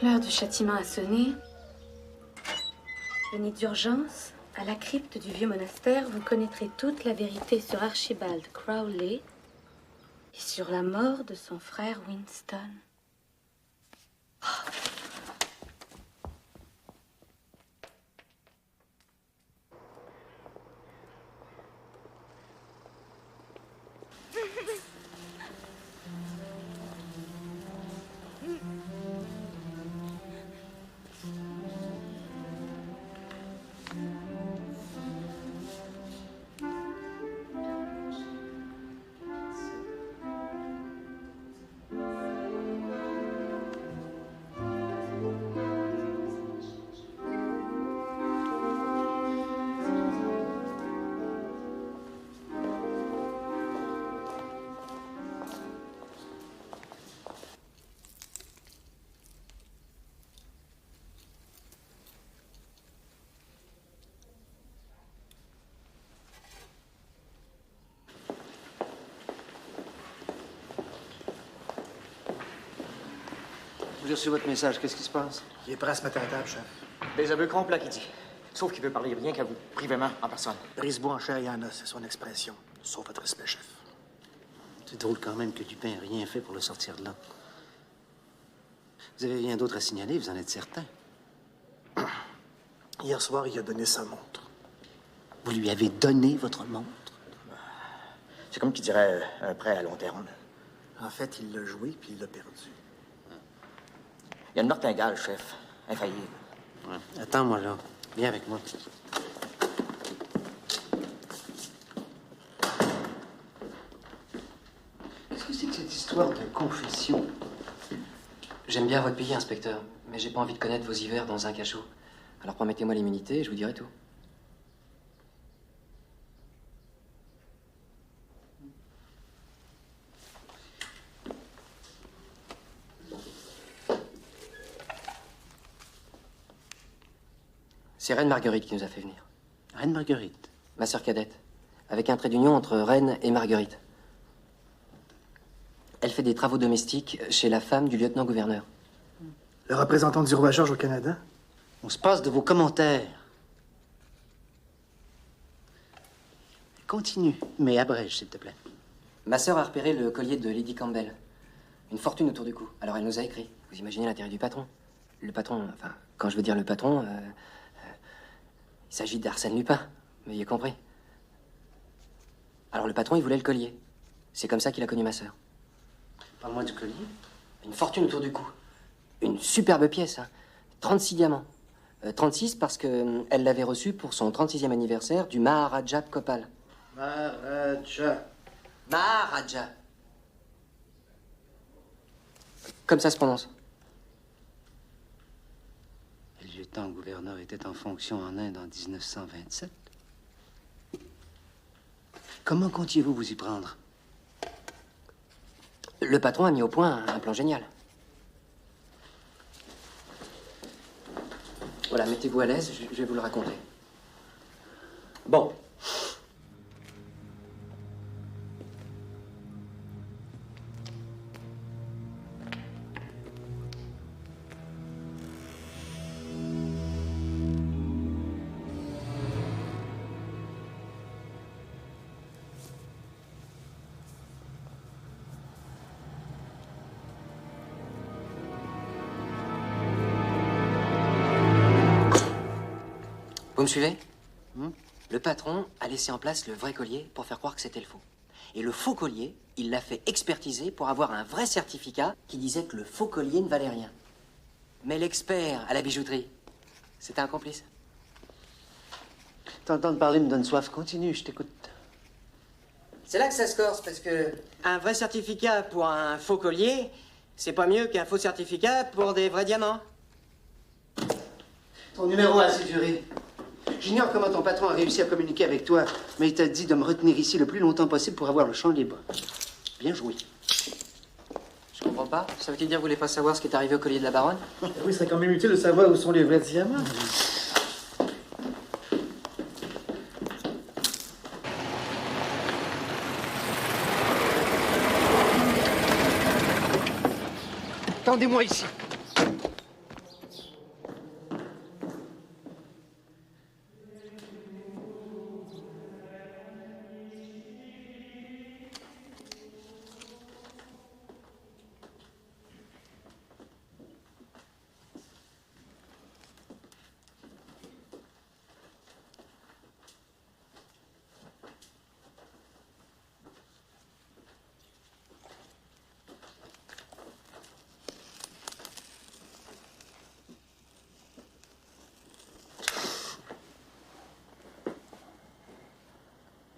L'heure du châtiment a sonné. Venez d'urgence à la crypte du vieux monastère. Vous connaîtrez toute la vérité sur Archibald Crowley et sur la mort de son frère Winston. J'ai reçu votre message. Qu'est-ce qui se passe? Il est prêt à se mettre à la table, chef. Des aveux complets, qui dit. Sauf qu'il veut parler rien qu'à vous, privément, en personne. Brise-bois en chair et en os, c'est son expression. Sauf votre respect, chef. C'est drôle quand même que Dupin ait rien fait pour le sortir de là. Vous avez rien d'autre à signaler, vous en êtes certain? Hier soir, il a donné sa montre. Vous lui avez donné votre montre? C'est comme qui dirait un prêt à long terme. En fait, il l'a joué, puis il l'a perdu. Il y a une martingale, chef. Infaillible. Ouais. Attends-moi là. Viens avec moi. Qu'est-ce que c'est que cette histoire de confession? J'aime bien votre pays, inspecteur, mais j'ai pas envie de connaître vos hivers dans un cachot. Alors promettez-moi l'immunité et je vous dirai tout. C'est Reine Marguerite qui nous a fait venir. Reine Marguerite? Ma sœur cadette. Avec un trait d'union entre Reine et Marguerite. Elle fait des travaux domestiques chez la femme du lieutenant-gouverneur. Le représentant du roi George au Canada? On se passe de vos commentaires. Continue, mais abrège, s'il te plaît. Ma sœur a repéré le collier de Lady Campbell. Une fortune autour du cou. Alors elle nous a écrit. Vous imaginez l'intérêt du patron? Le patron, enfin, quand je veux dire le patron, il s'agit d'Arsène Lupin. Vous avez compris? Alors le patron, il voulait le collier. C'est comme ça qu'il a connu ma sœur. Parle-moi du collier. Une fortune autour du cou. Une superbe pièce, hein. 36 diamants. 36 parce que elle l'avait reçu pour son 36e anniversaire du Maharaja Gopal. Maharaja. Maharaja. Comme ça se prononce. Le lieutenant-gouverneur était en fonction en Inde en 1927. Comment comptiez-vous vous y prendre? Le patron a mis au point un plan génial. Voilà, mettez-vous à l'aise, je vais vous le raconter. Bon. Vous me suivez? Le patron a laissé en place le vrai collier pour faire croire que c'était le faux. Et le faux collier, il l'a fait expertiser pour avoir un vrai certificat qui disait que le faux collier ne valait rien. Mais l'expert à la bijouterie, c'était un complice. T'entendre parler me donne soif. Continue, je t'écoute. C'est là que ça se corse, parce que un vrai certificat pour un faux collier, c'est pas mieux qu'un faux certificat pour des vrais diamants. Ton numéro a assuré. J'ignore comment ton patron a réussi à communiquer avec toi, mais il t'a dit de me retenir ici le plus longtemps possible pour avoir le champ libre. Bien joué. Je comprends pas. Ça veut-il dire que vous voulez pas savoir ce qui est arrivé au collier de la baronne? Oui, il serait quand même utile de savoir où sont les vrais diamants. Attendez-moi ici.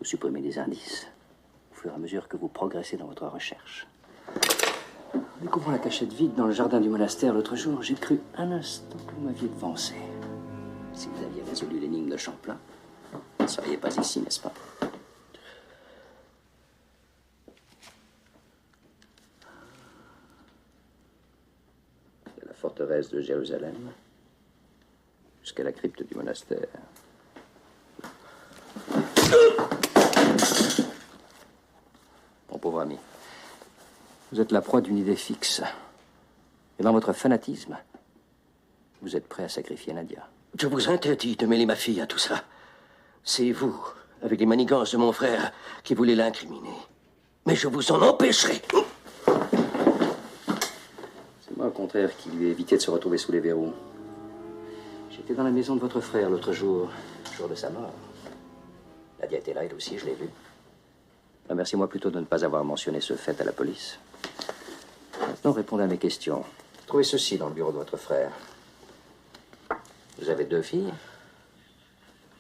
Vous supprimez des indices au fur et à mesure que vous progressez dans votre recherche. En découvrant la cachette vide dans le jardin du monastère l'autre jour, j'ai cru un instant que vous m'aviez devancé. Si vous aviez résolu l'énigme de Champlain, vous ne seriez pas ici, n'est-ce pas? De la forteresse de Jérusalem jusqu'à la crypte du monastère. Mon pauvre ami, vous êtes la proie d'une idée fixe. Et dans votre fanatisme, vous êtes prêt à sacrifier Nadia. Je vous interdis de mêler ma fille à tout ça. C'est vous, avec les manigances de mon frère, qui voulez l'incriminer. Mais je vous en empêcherai. C'est moi, au contraire, qui lui ai évité de se retrouver sous les verrous. J'étais dans la maison de votre frère l'autre jour, jour de sa mort. Nadia était là, elle aussi, je l'ai vue. Remerciez-moi plutôt de ne pas avoir mentionné ce fait à la police. Maintenant, répondez à mes questions. Trouvez ceci dans le bureau de votre frère. Vous avez 2 filles,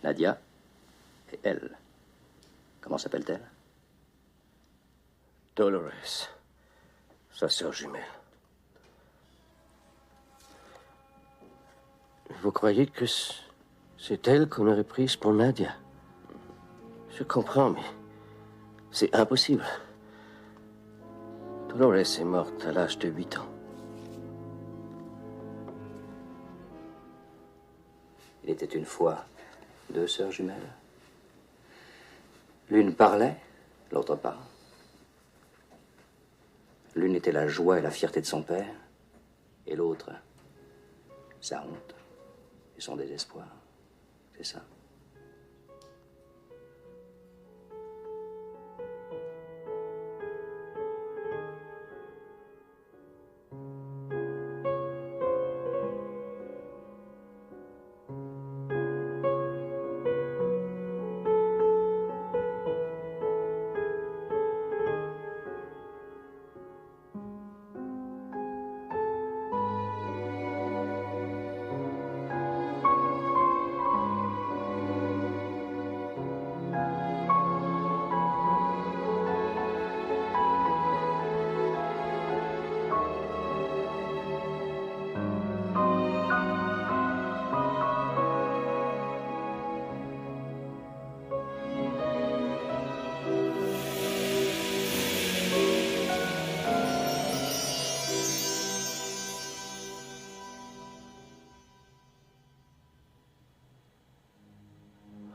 Nadia et elle. Comment s'appelle-t-elle? Dolores, sa sœur jumelle. Vous croyez que c'est elle qu'on aurait prise pour Nadia? Je comprends, mais c'est impossible. Dolores est morte à l'âge de 8 ans. Il était une fois 2 sœurs jumelles. L'une parlait, l'autre pas. L'une était la joie et la fierté de son père, et l'autre, sa honte et son désespoir. C'est ça.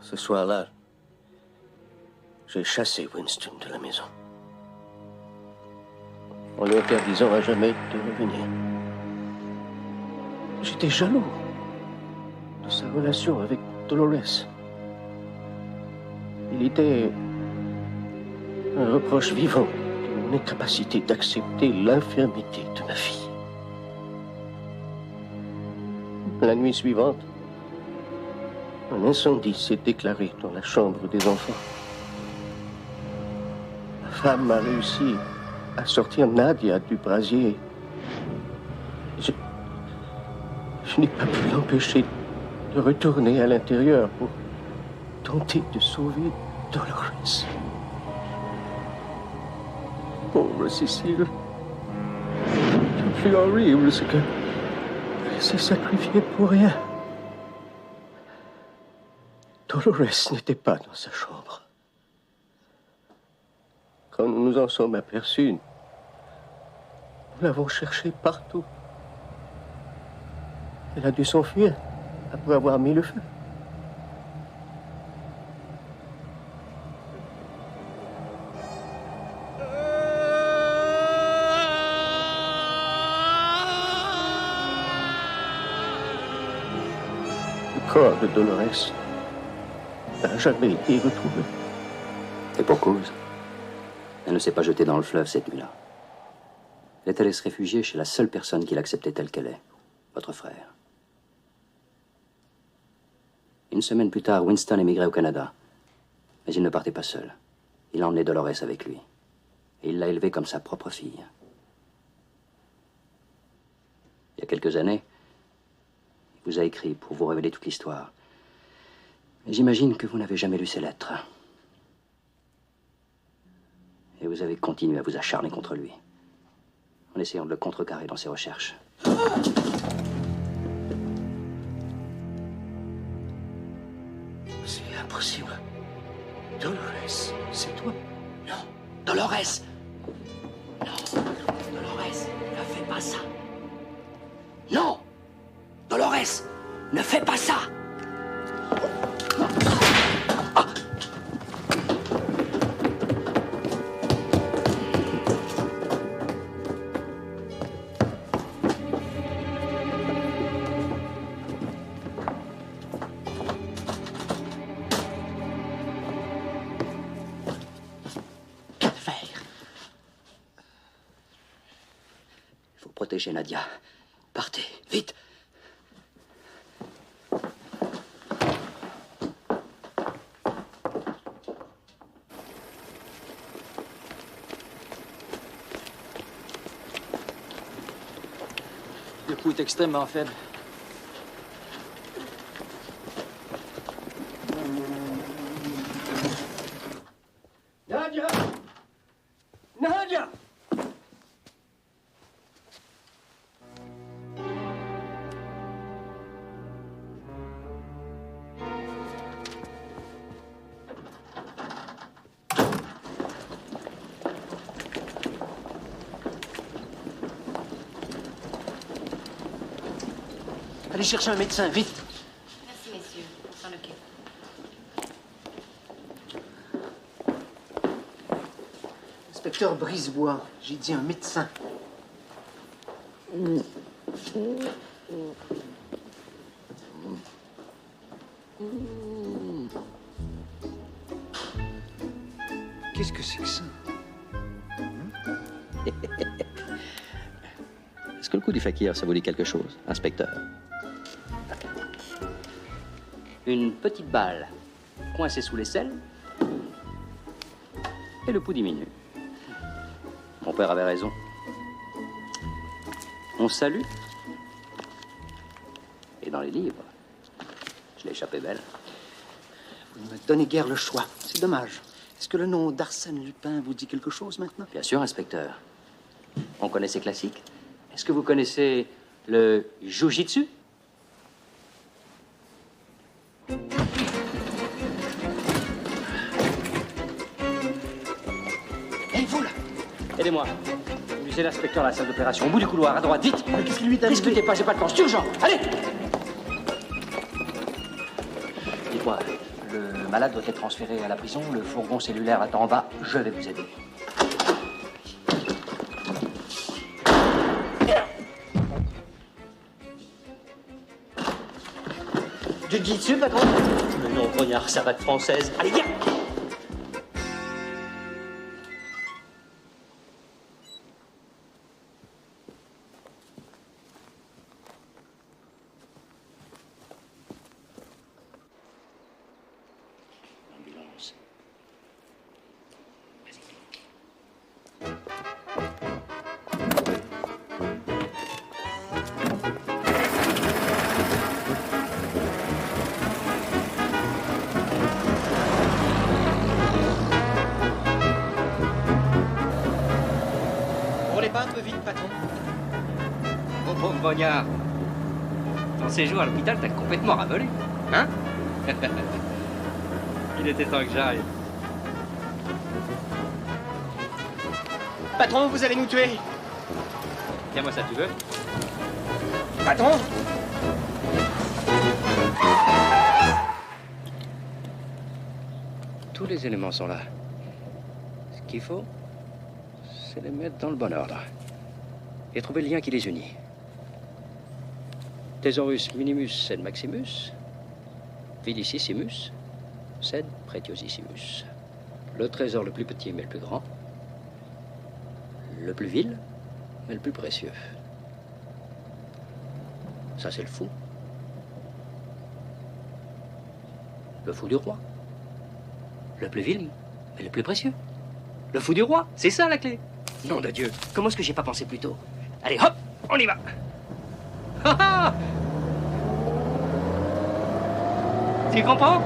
Ce soir-là, j'ai chassé Winston de la maison, en lui interdisant à jamais de revenir. J'étais jaloux de sa relation avec Dolores. Il était un reproche vivant de mon incapacité d'accepter l'infirmité de ma fille. La nuit suivante, un incendie s'est déclaré dans la chambre des enfants. Ma femme a réussi à sortir Nadia du brasier. Je n'ai pas pu l'empêcher de retourner à l'intérieur pour tenter de sauver Dolores. Pauvre Cécile. Le plus horrible, c'est qu'elle s'est sacrifiée pour rien. Dolores n'était pas dans sa chambre. Quand nous nous en sommes aperçus, nous l'avons cherchée partout. Elle a dû s'enfuir après avoir mis le feu. Le corps de Dolores n'a jamais été retrouvé. Et pour cause. Elle ne s'est pas jetée dans le fleuve cette nuit-là. Elle est allée se réfugier chez la seule personne qui l'acceptait telle qu'elle est, votre frère. 1 semaine plus tard, Winston émigrait au Canada. Mais il ne partait pas seul. Il emmenait Dolores avec lui. Et il l'a élevée comme sa propre fille. Il y a quelques années, il vous a écrit pour vous révéler toute l'histoire. Mais j'imagine que vous n'avez jamais lu ses lettres. Et vous avez continué à vous acharner contre lui, en essayant de le contrecarrer dans ses recherches. C'est impossible. Dolores, c'est toi? Non, Dolores. Non, Dolores, ne fais pas ça. Non, Dolores, ne fais pas ça. protéger Nadia. Partez, vite. Le coup est extrêmement faible. Nadia! Nadia! Allez chercher un médecin, vite. Merci, messieurs. On s'en occupe. Inspecteur Brisebois, j'ai dit un médecin. Qu'est-ce que c'est que ça? Est-ce que le coup du fakir, ça vous dit quelque chose, inspecteur? Une petite balle coincée sous l'aisselle et le pouls diminue. Mon père avait raison. On salue. Et dans les livres, je l'ai échappé belle. Vous ne me donnez guère le choix. C'est dommage. Est-ce que le nom d'Arsène Lupin vous dit quelque chose maintenant? Bien sûr, inspecteur. On connaît ces classiques. Est-ce que vous connaissez le Jiu-Jitsu? Hé, vous là! Aidez-moi. Conduisez l'inspecteur à la salle d'opération. Au bout du couloir, à droite, vite. Mais qu'est-ce qui lui est arrivé? Discutez pas, j'ai pas le temps. C'est urgent. Allez! Dites-moi, le malade doit être transféré à la prison. Le fourgon cellulaire attend en bas. Je vais vous aider. Jiu-jitsu, patron? Mais non, grognard, ça va de française. Allez, viens! L'ambulance. Roulez pas un peu vite, patron. Oh, pauvre grognard. Ton séjour à l'hôpital t'a complètement ravolé. Hein? Il était temps que j'arrive. Patron, vous allez nous tuer. Tiens-moi ça, tu veux? Patron? Tous les éléments sont là. Ce qu'il faut, c'est les mettre dans le bon ordre. Et trouver le lien qui les unit. Thesaurus minimus sed maximus, vidicissimus sed pretiosissimus. Le trésor le plus petit mais le plus grand. Le plus vil mais le plus précieux. Ça, c'est le fou. Le fou du roi. Le plus vil mais le plus précieux. Le fou du roi, c'est ça la clé. Nom de Dieu, comment est-ce que j'ai pas pensé plus tôt? Allez, hop, on y va. Ha, ha. Tu comprends?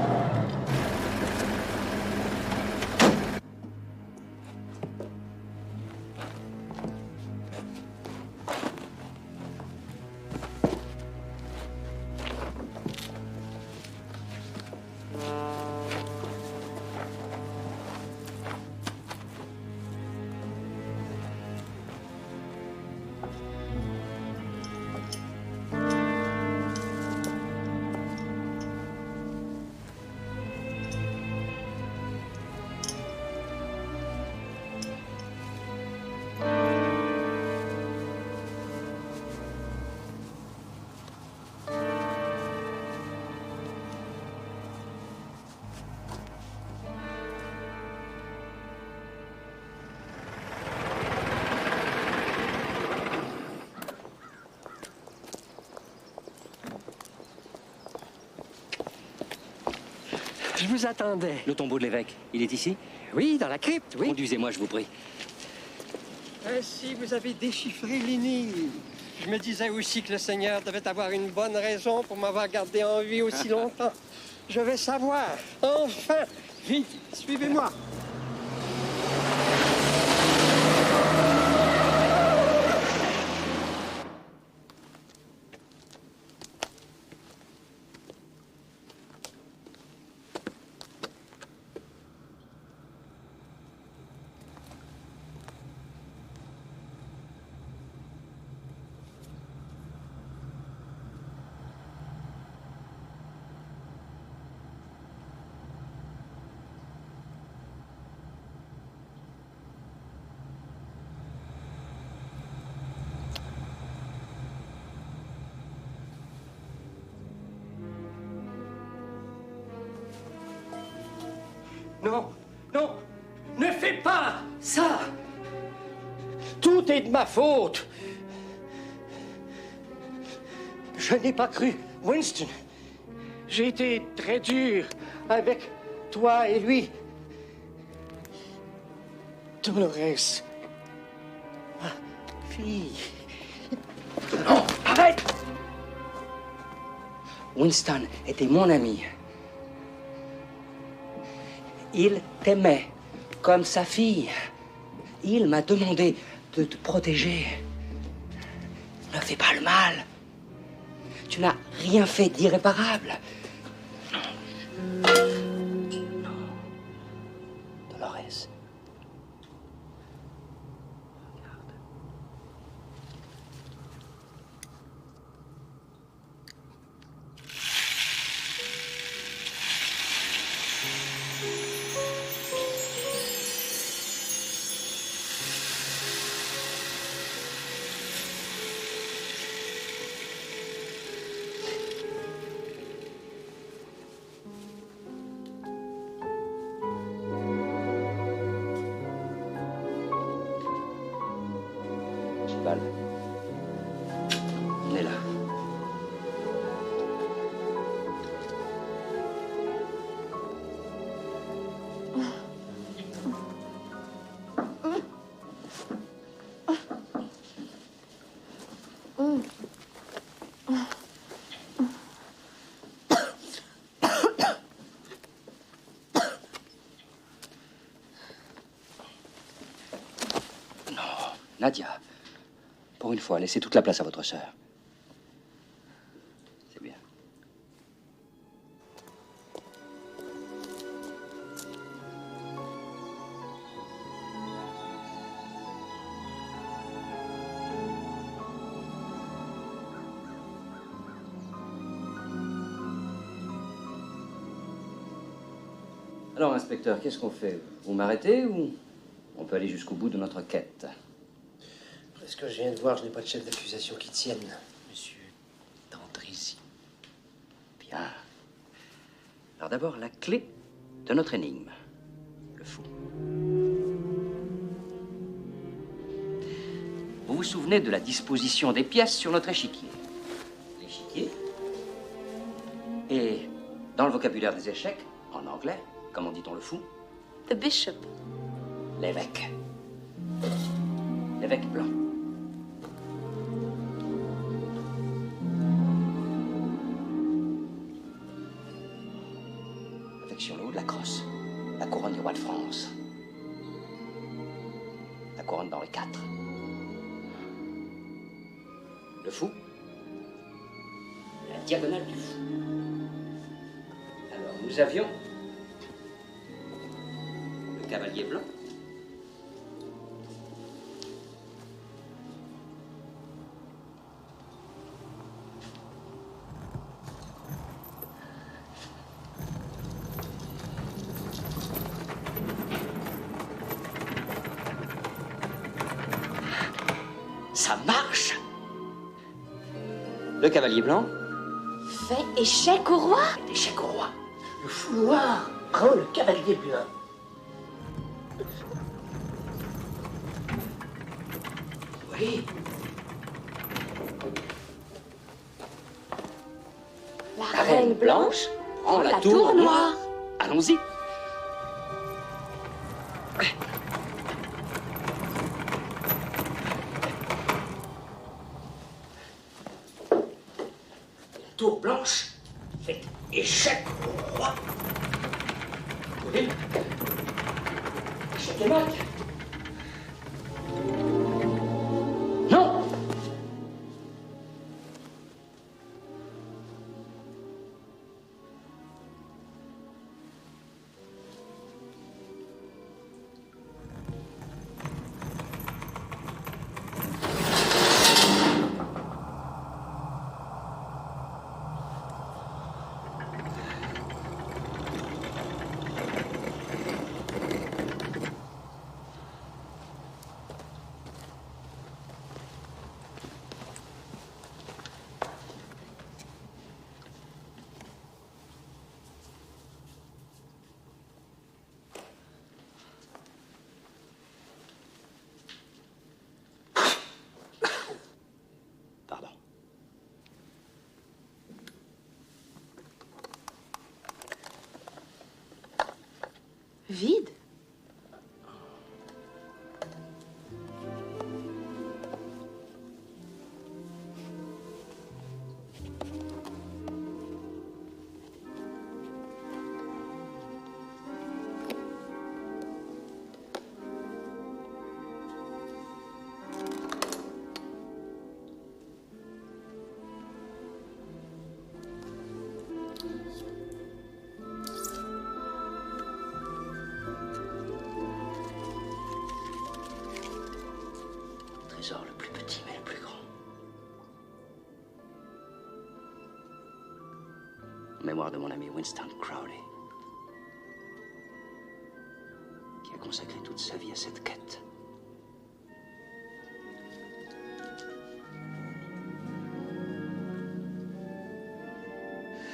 Je vous attendais. Le tombeau de l'évêque, il est ici? Oui, dans la crypte, oui. Conduisez-moi, je vous prie. Ainsi, vous avez déchiffré l'énigme. Je me disais aussi que le Seigneur devait avoir une bonne raison pour m'avoir gardé en vie aussi longtemps. Je vais savoir. Enfin! Vite, suivez-moi. Non, non, ne fais pas ça. Tout est de ma faute. Je n'ai pas cru, Winston. J'ai été très dur avec toi et lui. Dolores, ma fille. Non, arrête! Winston était mon ami. Il t'aimait comme sa fille. Il m'a demandé de te protéger. Ne fais pas le mal. Tu n'as rien fait d'irréparable. Non. Dolores. Val. Il est là. Nadia, pour une fois, laissez toute la place à votre sœur. C'est bien. Alors, inspecteur, qu'est-ce qu'on fait? Vous m'arrêtez ou on peut aller jusqu'au bout de notre quête? Après ce que je viens de voir, je n'ai pas de chef d'accusation qui tienne, monsieur Dandrisi. Bien. Alors d'abord, la clé de notre énigme. Le fou. Vous vous souvenez de la disposition des pièces sur notre échiquier? L'échiquier. Et dans le vocabulaire des échecs, en anglais, comment dit-on le fou? The bishop. L'évêque. L'évêque blanc. Avec sur le haut de la crosse, la couronne du roi de France. La couronne d'Henri IV. Le fou. La diagonale du fou. Alors, nous avions le cavalier blanc. Ça marche! Le cavalier blanc. Fait échec au roi? Fait échec au roi. Le fou noir prend le cavalier blanc. Oui. La reine blanche prend la tour noire. À Allons-y. Tour blanche, faites échec au roi. Oui. Échec et mat. Non. Pardon. Vide? Trésor le plus petit, mais le plus grand. En mémoire de mon ami Winston Crowley, qui a consacré toute sa vie à cette quête.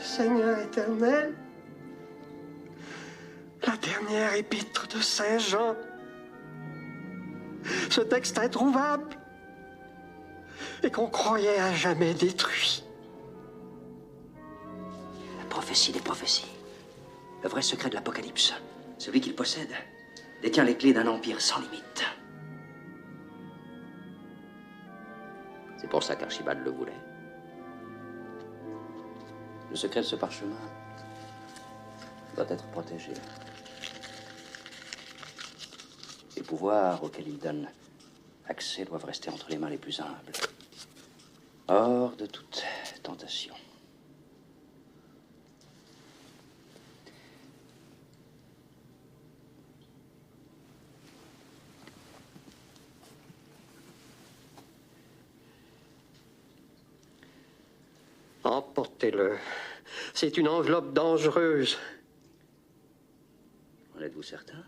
Seigneur éternel, la dernière épître de Saint Jean, ce texte introuvable et qu'on croyait à jamais détruit. La prophétie des prophéties. Le vrai secret de l'Apocalypse. Celui qu'il possède détient les clés d'un empire sans limite. C'est pour ça qu'Archibald le voulait. Le secret de ce parchemin doit être protégé. Les pouvoirs auxquels il donne accès doivent rester entre les mains les plus humbles, hors de toute tentation. Emportez-le. C'est une enveloppe dangereuse. En êtes-vous certain?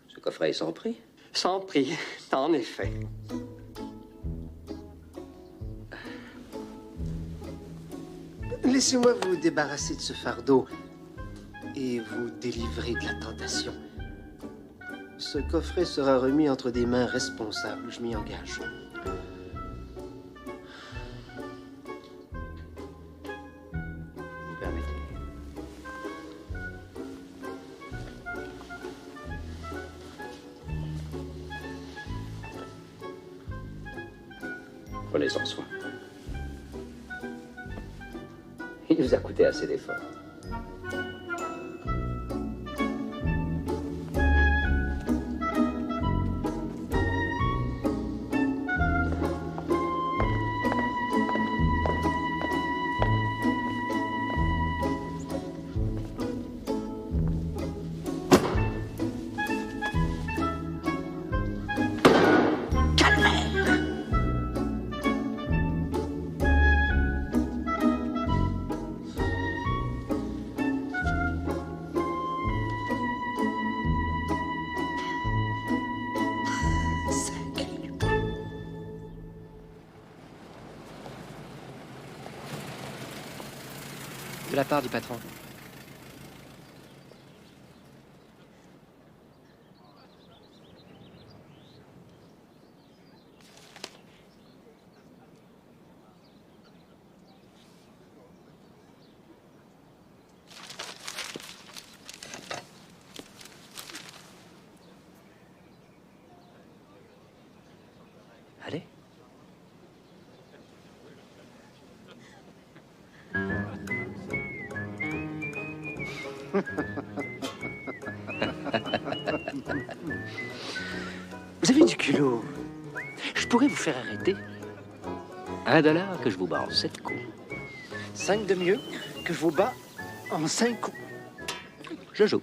Ce coffret est sans prix? Sans prix, en effet. Laissez-moi vous débarrasser de ce fardeau et vous délivrer de la tentation. Ce coffret sera remis entre des mains responsables, je m'y engage. Vous permettez? Prenez-en soin. Il nous a coûté assez d'efforts. De la part du patron. Allez. Vous avez du culot. Je pourrais vous faire arrêter. $1 que je vous bats en 7 coups. 5 de mieux que je vous bats en 5 coups. Je joue.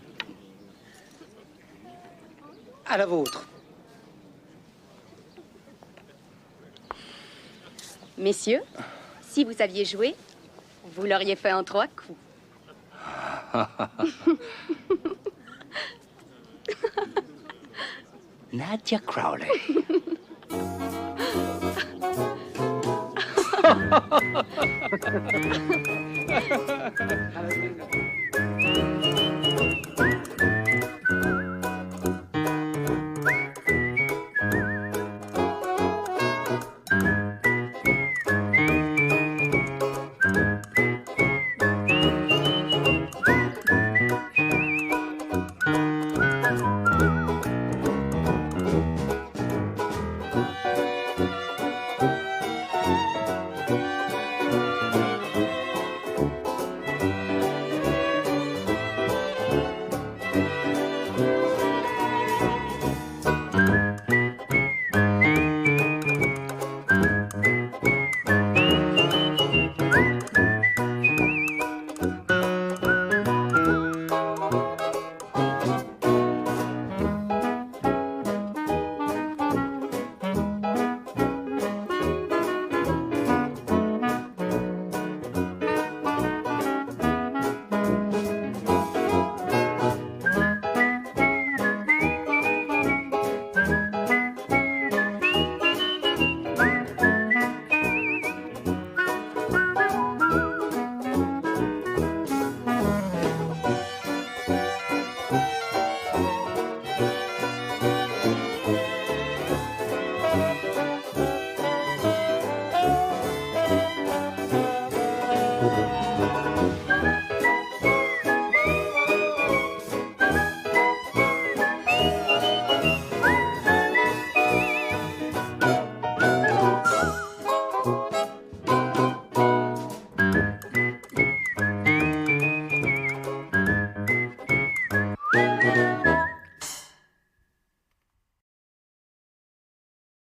À la vôtre. Messieurs, si vous saviez jouer, vous l'auriez fait en 3 coups. Nadia Crowley.